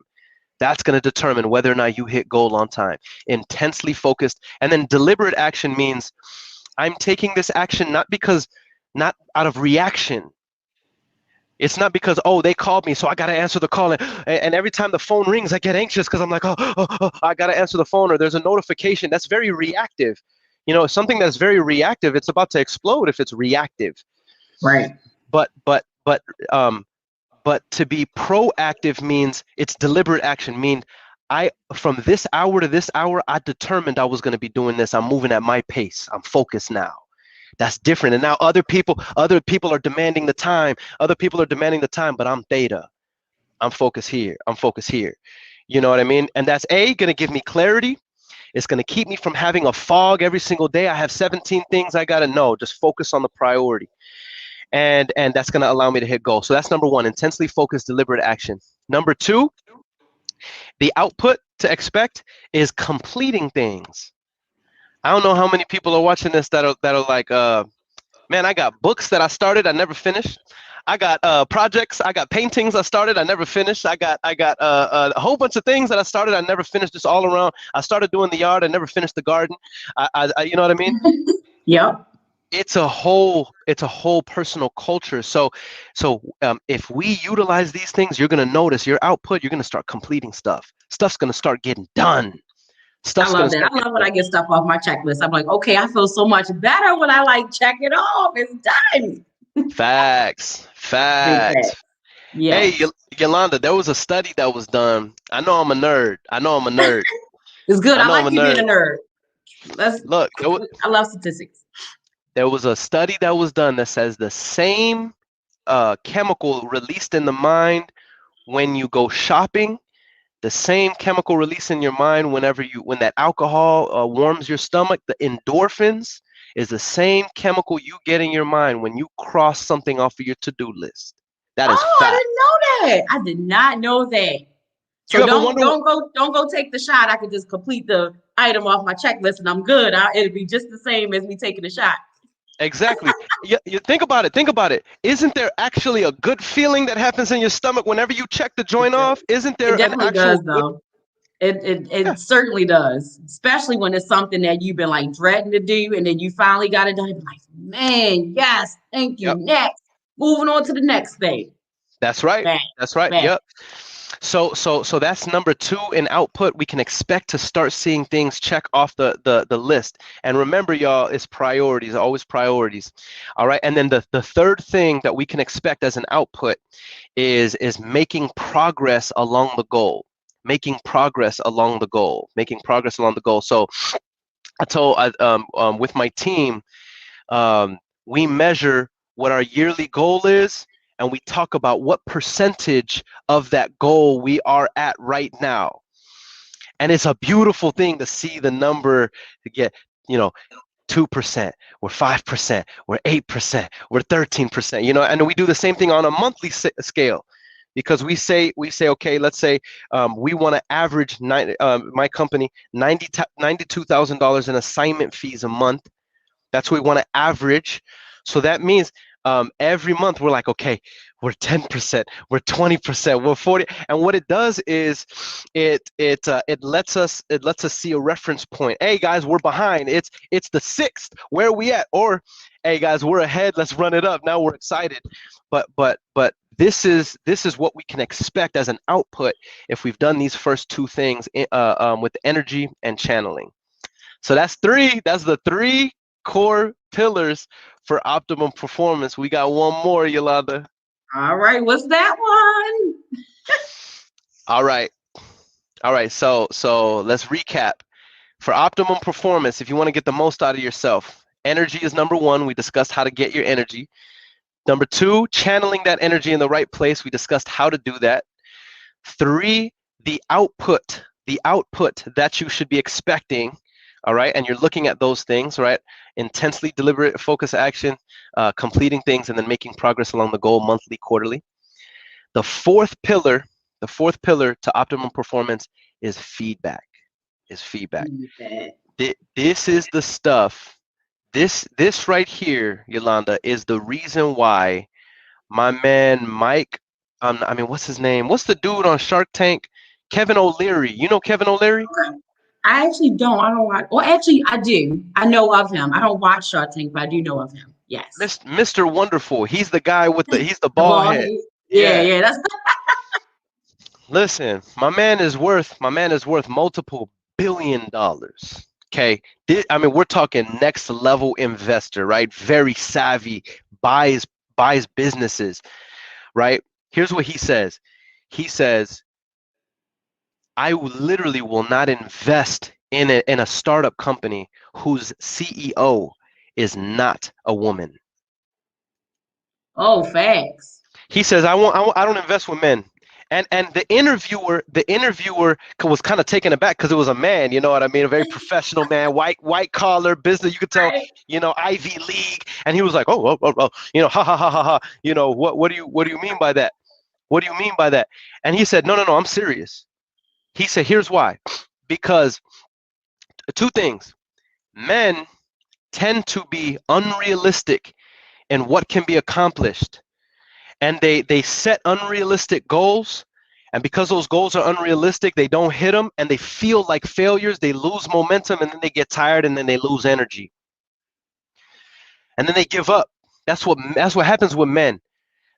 That's going to determine whether or not you hit goal on time. Intensely focused. And then deliberate action means I'm taking this action not out of reaction. It's not because, they called me, so I got to answer the call. And every time the phone rings, I get anxious because I'm like, I got to answer the phone, or there's a notification. That's very reactive. Something that's very reactive, it's about to explode if it's reactive. Right. But to be proactive means it's deliberate action. From this hour to this hour, I determined I was going to be doing this. I'm moving at my pace. I'm focused now. That's different. And now other people are demanding the time. But I'm theta. I'm focused here. You know what I mean? And that's going to give me clarity. It's going to keep me from having a fog every single day. I have 17 things I got to know. Just focus on the priority. And that's going to allow me to hit goals. So that's number 1, intensely focused, deliberate action. Number 2, the output to expect is completing things. I don't know how many people are watching this that are like, man, I got books that I started, I never finished. I got projects. I got paintings I started. I never finished. I got a whole bunch of things that I started. I never finished. Just all around. I started doing the yard. I never finished the garden. You know what I mean? Yep. It's a whole personal culture. So if we utilize these things, you're gonna notice your output. You're gonna start completing stuff. Stuff's gonna start getting done. I Stuff's gonna love that. start I getting love when done. I get stuff off my checklist. I'm like, okay, I feel so much better when I like check it off. It's done. Facts. Big fact. Facts. Hey, Yes. Yolanda, there was a study that was done. I know I'm a nerd. I know I'm a nerd. It's good. I I know I'm like a you being a nerd. nerd. Let's Look, I love statistics. there was a study that was done that says the same chemical released in the mind when you go shopping, the same chemical released in your mind when that alcohol warms your stomach, the endorphins is the same chemical you get in your mind when you cross something off of your to-do list. That is Oh, I fact. didn't know that. I did not know that. You So ever don't wonder? don't go take the shot. I could just complete the item off my checklist and I'm good. It'll be just the same as me taking a shot. Exactly. You think about it. Think about it. Isn't there actually a good feeling that happens in your stomach whenever you check the It joint does. off? Isn't It there an definitely actual does good? though. It Yeah. it certainly does. Especially when it's something that you've been like dreading to do and then you finally got it done. You're like, man, yes, thank you. Yep. Next. Moving on to the next thing. That's right. Back, That's right. back. Yep. So that's number two in output. We can expect to start seeing things check off the list. And remember, y'all, it's priorities, always priorities. All right. And then the third thing that we can expect as an output is making progress along the goal. Making progress along the goal. Making progress along the goal. So with my team, we measure what our yearly goal is, and we talk about what percentage of that goal we are at right now. And it's a beautiful thing to see the number to get, 2%, we're 5%, we're 8%, we're 13%, and we do the same thing on a monthly scale. Because we say, okay, let's say we want to average my company $92,000 in assignment fees a month. That's what we want to average. So that means every month we're like, okay, we're 10%, we're 20%, we're 40. And what it does is it lets us see a reference point. Hey guys, we're behind. It's the sixth. Where are we at? Or hey guys, we're ahead. Let's run it up. Now we're excited. But this is what we can expect as an output if we've done these first two things with energy and channeling. So that's three. That's the three core pillars for optimum performance. We got one more, Yolanda. All right, what's that one? All right. So let's recap. For optimum performance, if you want to get the most out of yourself, energy is number one. We discussed how to get your energy. Number two, channeling that energy in the right place. We discussed how to do that. Three, the output that you should be expecting. All right, and you're looking at those things, right? Intensely deliberate, focus action, completing things, and then making progress along the goal monthly, quarterly. The fourth pillar to optimum performance is feedback. This is the stuff. This right here, Yolanda, is the reason why my man Mike. What's his name? What's the dude on Shark Tank? Kevin O'Leary. You know Kevin O'Leary? Okay. I actually don't. I don't watch. Well, actually, I do. I know of him. I don't watch Shark Tank, but I do know of him. Yes. Mr. Wonderful. He's the guy he's the The bald ball head. head. Yeah, Yeah. yeah. That's Listen, my man is worth multiple $billion. Okay. We're talking next level investor, right? Very savvy, buys businesses, right? Here's what he says. He says, I literally will not invest in a startup company whose CEO is not a woman. oh, facts. He says, I don't invest with men. And the interviewer was kind of taken aback because it was a man, you know what I mean? A very professional man, white collar business. You could tell, Right. Ivy League. And he was like, oh, ha ha ha ha ha. What do you mean by that? What do you mean by that? And he said, no, I'm serious. He said, here's why. Because two things. Men tend to be unrealistic in what can be accomplished. and they set unrealistic goals. And because those goals are unrealistic, they don't hit them and they feel like failures. They lose momentum and then they get tired and then they lose energy. And then they give up. That's what happens with men.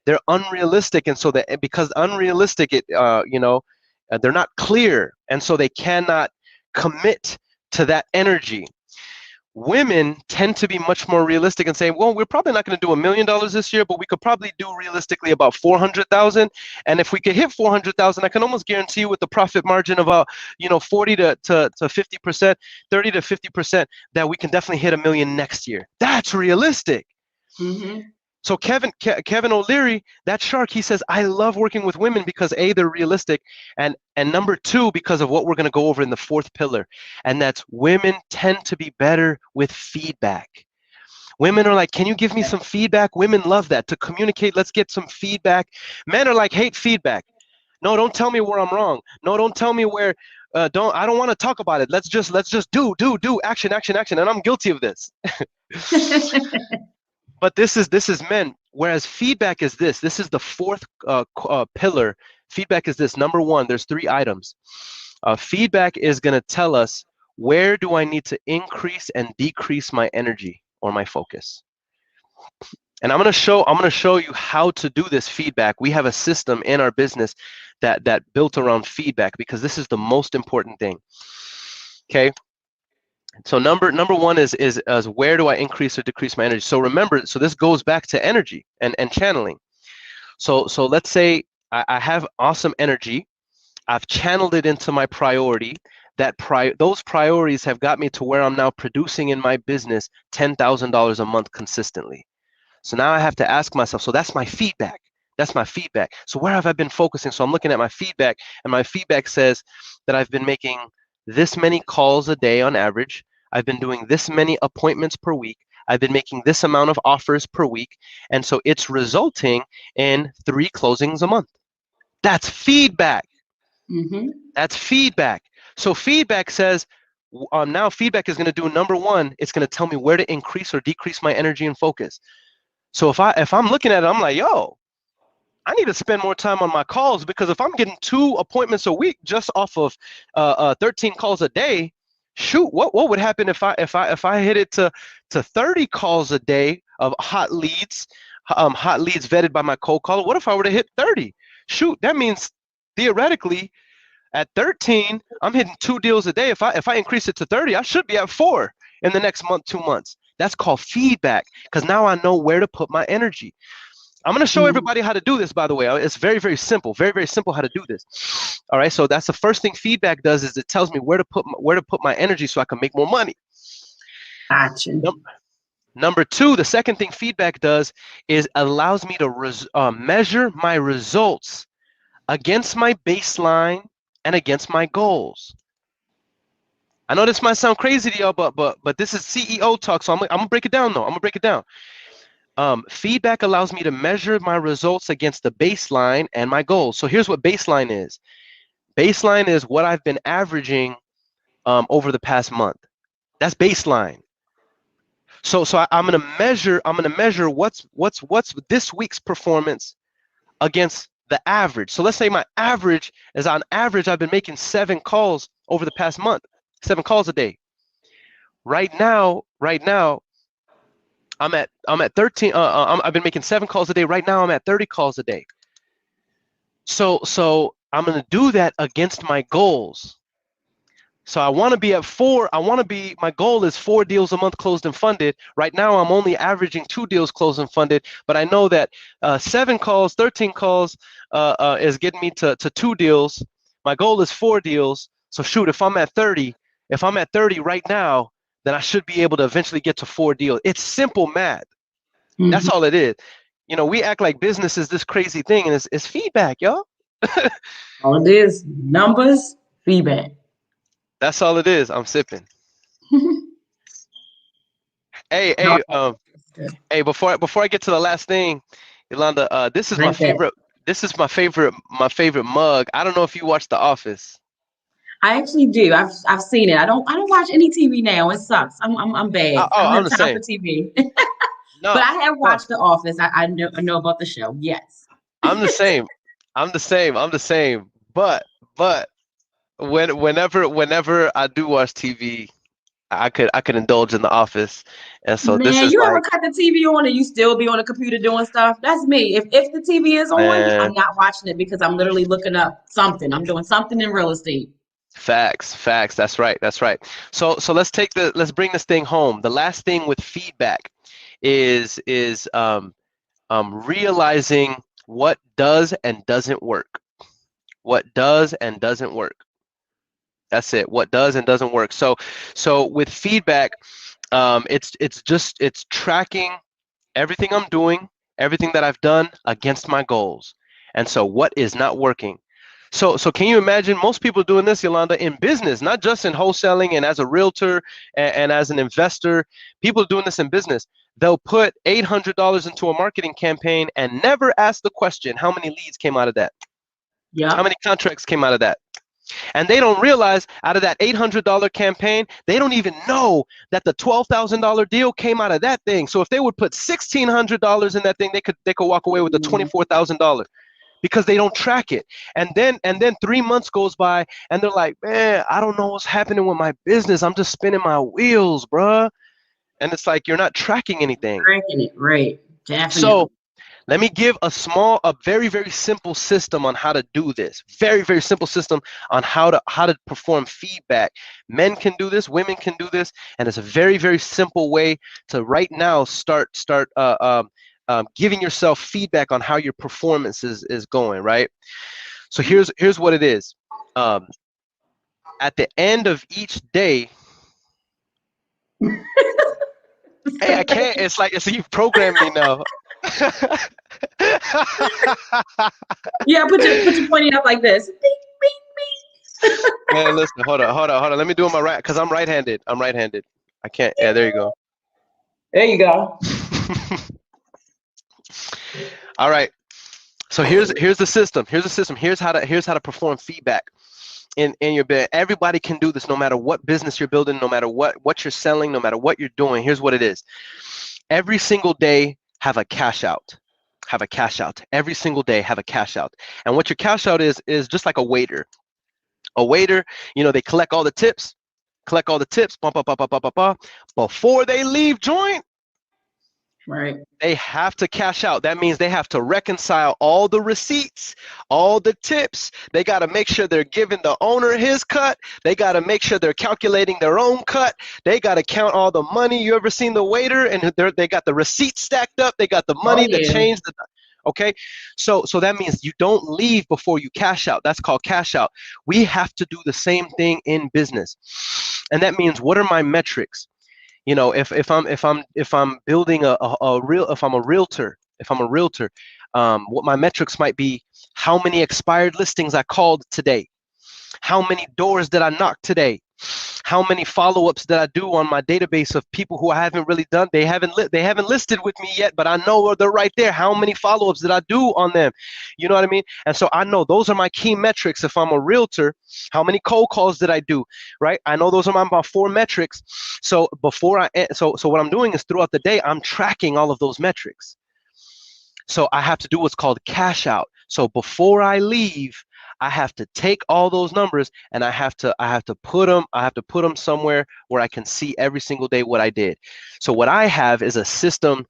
They're unrealistic, and so that because unrealistic, they're not clear, and so they cannot commit to that energy. Women tend to be much more realistic and say, well, we're probably not going to do $1 million this year, but we could probably do realistically about 400,000. And if we could hit 400,000, I can almost guarantee you with the profit margin of about 40 to 50%, 30 to 50%, that we can definitely hit $1 million next year. That's realistic. Mm-hmm. So Kevin O'Leary, that shark, he says, I love working with women because A, they're realistic, and number two, because of what we're going to go over in the fourth pillar, and that's women tend to be better with feedback. Women are like, can you give me some feedback? Women love that, to communicate. Let's get some feedback. Men are like, hate feedback. No, don't tell me where I'm wrong. No, don't tell me where. I don't want to talk about it. Let's just do action, and I'm guilty of this. But this is men. Whereas feedback is this. This is the fourth pillar. Feedback is this. Number one, there's 3 items. Feedback is going to tell us, where do I need to increase and decrease my energy or my focus? And I'm going to show you how to do this feedback. We have a system in our business that built around feedback, because this is the most important thing. Okay. So number one is where do I increase or decrease my energy? So remember, so this goes back to energy and channeling. So let's say I have awesome energy. I've channeled it into my priority. Those priorities have got me to where I'm now producing in my business $10,000 a month consistently. So now I have to ask myself, so that's my feedback. That's my feedback. So where have I been focusing? So I'm looking at my feedback, and my feedback says that I've been making this many calls a day on average. I've been doing this many appointments per week. I've been making this amount of offers per week. And so it's resulting in 3 closings a month. That's feedback. Mm-hmm. That's feedback. So feedback says, now feedback is going to do number one, it's going to tell me where to increase or decrease my energy and focus. So if I'm looking at it, I'm like, yo, I need to spend more time on my calls, because if I'm getting 2 appointments a week just off of 13 calls a day, shoot, what would happen if I hit it to 30 calls a day of hot leads vetted by my cold caller? What if I were to hit 30? Shoot, that means theoretically at 13, I'm hitting 2 deals a day. If I increase it to 30, I should be at 4 in the next month, 2 months. That's called feedback, because now I know where to put my energy. I'm going to show everybody how to do this, by the way. It's very, very simple. Very, very simple how to do this. All right. So that's the first thing feedback does, is it tells me where to put my energy so I can make more money. Gotcha. Number 2, the second thing feedback does is allows me to measure my results against my baseline and against my goals. I know this might sound crazy to y'all, but this is CEO talk, so I'm gonna break it down though. I'm gonna break it down. Feedback allows me to measure my results against the baseline and my goals. So here's what baseline is. Baseline is what I've been averaging over the past month. That's baseline. So I'm gonna measure what's this week's performance against the average. So let's say my average is, on average, I've been making 7 calls over the past month, 7 calls a day. Right now, I'm at 13. I've been making 7 calls a day. Right now, I'm at 30 calls a day. So I'm gonna do that against my goals. So I want to be at 4. My goal is 4 deals a month closed and funded. Right now, I'm only averaging 2 deals closed and funded, but I know that 7 calls, 13 calls is getting me to 2 deals. My goal is 4 deals. So shoot, if I'm at 30 right now, then I should be able to eventually get to 4 deals. It's simple math. Mm-hmm. That's all it is. We act like business is this crazy thing, and it's feedback, y'all. All it is, numbers, feedback. That's all it is. I'm sipping. Hey, before I get to the last thing, Yolanda, this is my favorite. This is my favorite mug. I don't know if you watch The Office. I actually do. I've seen it. I don't watch any TV now. It sucks. I'm bad. I don't have time for TV. No, but I have watched The Office. I know about the show. Yes. I'm the same. I'm the same. I'm the same. But whenever I do watch TV, I could indulge in The Office, and so this Man, is you ever like, cut the TV on and you still be on the computer doing stuff? That's me. If the TV is on, man, I'm not watching it because I'm literally looking up something. I'm doing something in real estate. facts, facts. That's right. That's right. So let's bring this thing home. The last thing with feedback is realizing what does and doesn't work. What does and doesn't work. That's it. What does and doesn't work. So with feedback, it's tracking everything I'm doing, everything that I've done against my goals. And so what is not working? So can you imagine most people doing this, Yolanda, in business, not just in wholesaling and as a realtor and as an investor, people doing this in business. They'll put $800 into a marketing campaign and never ask the question, how many leads came out of that? How Yep. many contracts came out of that? And they don't realize out of that $800 campaign, they don't even know that the $12,000 deal came out of that thing. So if they would put $1,600 in that thing, they could walk away with the Mhm. $24,000 because they don't track it. And then 3 months goes by and they're like, man, I don't know what's happening with my business. I'm just spinning my wheels, bruh. And it's like you're not tracking anything. Tracking it, right? So Definitely. let me give a very, very simple system on how to do this. Very, very simple system on how to perform feedback. Men can do this, women can do this, and it's a very, very simple way to right now start giving yourself feedback on how your performance is going. Right. So here's what it is. Um, at the end of each day, hey, I can't. It's like it's you programmed me now. Yeah, put your pointing up like this. Bing, bing, bing. Man, listen, hold on. Let me do it my right, because I'm right-handed. I'm right-handed. I can't. Yeah, there you go. There you go. All right. So here's the system. Here's the system. Here's how to perform feedback in your bed. Everybody can do this, no matter what business you're building, no matter what you're selling, no matter what you're doing. Here's what it is. Every single day, have a cash out. Have a cash out. Every single day, have a cash out. And what your cash out is just like a waiter. A waiter, they collect all the tips, bump, bump, bump, bump, bump, bump, bump. Before they leave joint, Right. they have to cash out. That means they have to reconcile all the receipts, all the tips. They got to make sure they're giving the owner his cut. They got to make sure they're calculating their own cut. They got to count all the money. You ever seen the waiter and they got the receipts stacked up? They got the Oh money, the yeah. change, okay? So that means you don't leave before you cash out. That's called cash out. We have to do the same thing in business. And that means, what are my metrics? If I'm building a real if I'm a realtor, what my metrics might be: how many expired listings I called today, how many doors did I knock today, how many follow-ups did I do on my database of people who I haven't really done. They haven't listed with me yet, but I know they're right there. How many follow-ups did I do on them? You know what I mean? And so I know those are my key metrics. If I'm a realtor, how many cold calls did I do? Right? I know those are my 4 metrics. So so what I'm doing is, throughout the day, I'm tracking all of those metrics. So I have to do what's called cash out. So before I leave, I have to take all those numbers and I have to put them somewhere where I can see every single day what I did. So what I have is a system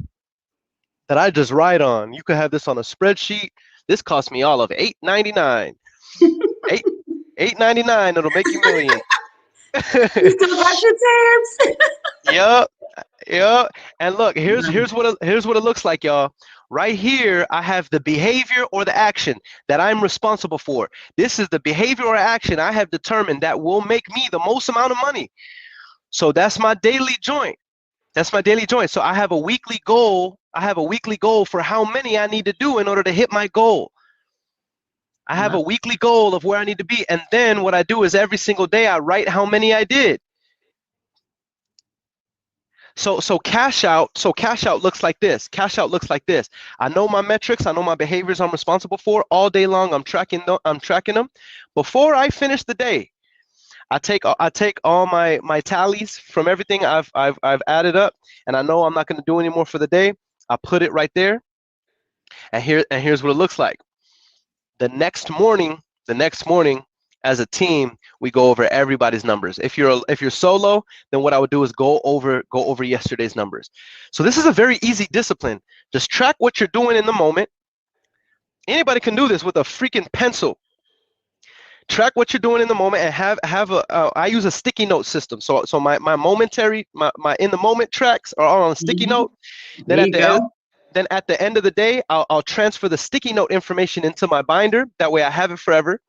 that I just write on. You could have this on a spreadsheet. This cost me all of $8.99. Eight $8.99. It'll make you millions. You still got your tabs? Yep. Yeah, and look, here's what it looks like, y'all. Right here, I have the behavior or the action that I'm responsible for. This is the behavior or action I have determined that will make me the most amount of money. So that's my daily joint. That's my daily joint. So I have a weekly goal. I have a weekly goal for how many I need to do in order to hit my goal. I have a Yep. weekly goal of where I need to be. And then what I do is, every single day I write how many I did. So cash out looks like this. Cash out looks like this. I know my metrics. I know my behaviors I'm responsible for. All day long, I'm tracking them. Before I finish the day, I take all my tallies from everything I've added up, and I know I'm not going to do any more for the day. I put it right there, And here's what it looks like. The next morning, as a team, we go over everybody's numbers. If you're solo, then what I would do is go over yesterday's numbers. So this is a very easy discipline. Just track what you're doing in the moment. Anybody can do this with a freaking pencil. Track what you're doing in the moment and have a I use a sticky note system. So my momentary my in the moment tracks are all on a sticky note. There you go. Then at the end of the day, I'll transfer the sticky note information into my binder. That way I have it forever.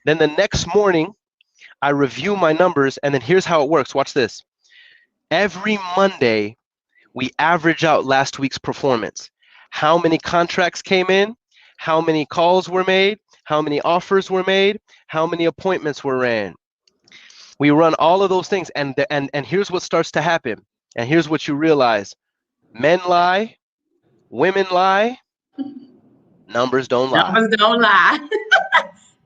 Then the next morning, I review my numbers, and then here's how it works. Watch this. Every Monday, we average out last week's performance. How many contracts came in? How many calls were made? How many offers were made? How many appointments were ran? We run all of those things, and here's what starts to happen. And here's what you realize. Men lie, women lie, numbers don't lie. Numbers don't lie.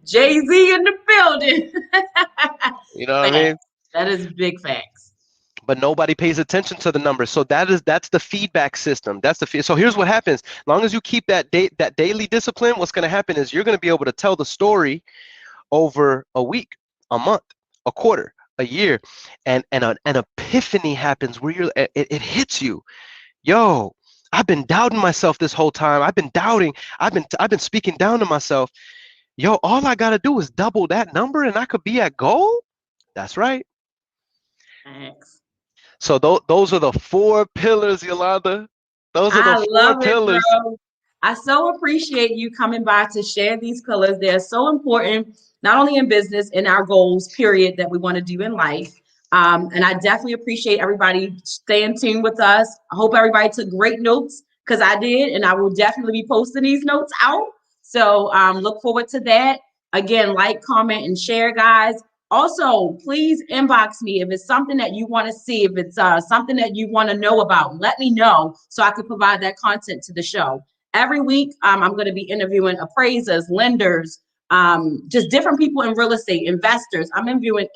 Jay-Z in the building. You know what I mean? That is big facts. But nobody pays attention to the numbers. So that's the feedback system. So here's what happens. As long as you keep that daily discipline, what's going to happen is you're going to be able to tell the story over a week, a month, a quarter, a year, and an epiphany happens where it hits you. Yo, I've been doubting myself this whole time. I've been doubting. I've been speaking down to myself. Yo, all I gotta do is double that number, and I could be at goal. That's right. Thanks. So those are the 4 pillars, Yolanda. Those are the 4 pillars. Bro. I so appreciate you coming by to share these pillars. They're so important, not only in business, in our goals, period, that we want to do in life. And I definitely appreciate everybody staying tuned with us. I hope everybody took great notes, because I did, and I will definitely be posting these notes out. So look forward to that. Again, like, comment, and share, guys. Also, please inbox me if it's something that you want to see, if it's something that you want to know about. Let me know so I can provide that content to the show. Every week, I'm going to be interviewing appraisers, lenders, just different people in real estate, investors. I'm interviewing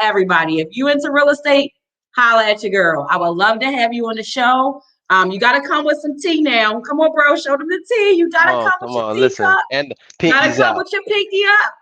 everybody. If you into real estate, holla at your girl. I would love to have you on the show. You got to come with some tea now. Come on, bro. Show them the tea. You got to come with your teacup. And pinky's out. With your pinky up.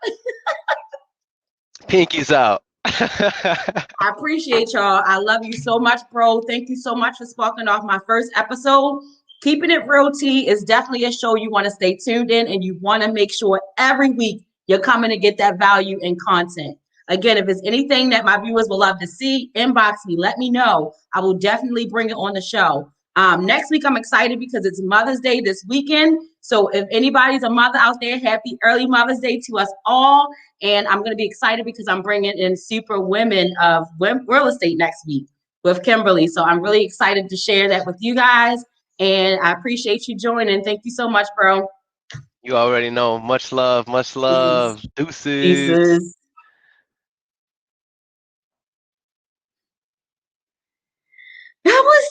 Pinky's out. I appreciate y'all. I love you so much, bro. Thank you so much for sparking off my first episode. Keeping It RealTea is definitely a show you want to stay tuned in, and you want to make sure every week you're coming to get that value and content. Again, if it's anything that my viewers will love to see, inbox me. Let me know. I will definitely bring it on the show. Next week, I'm excited because it's Mother's Day this weekend. So if anybody's a mother out there, happy early Mother's Day to us all. And I'm going to be excited because I'm bringing in super women of real estate next week with Kimberly. So I'm really excited to share that with you guys. And I appreciate you joining. Thank you so much, bro. You already know. Much love. Much love. Peace. Deuces. Deuces. That was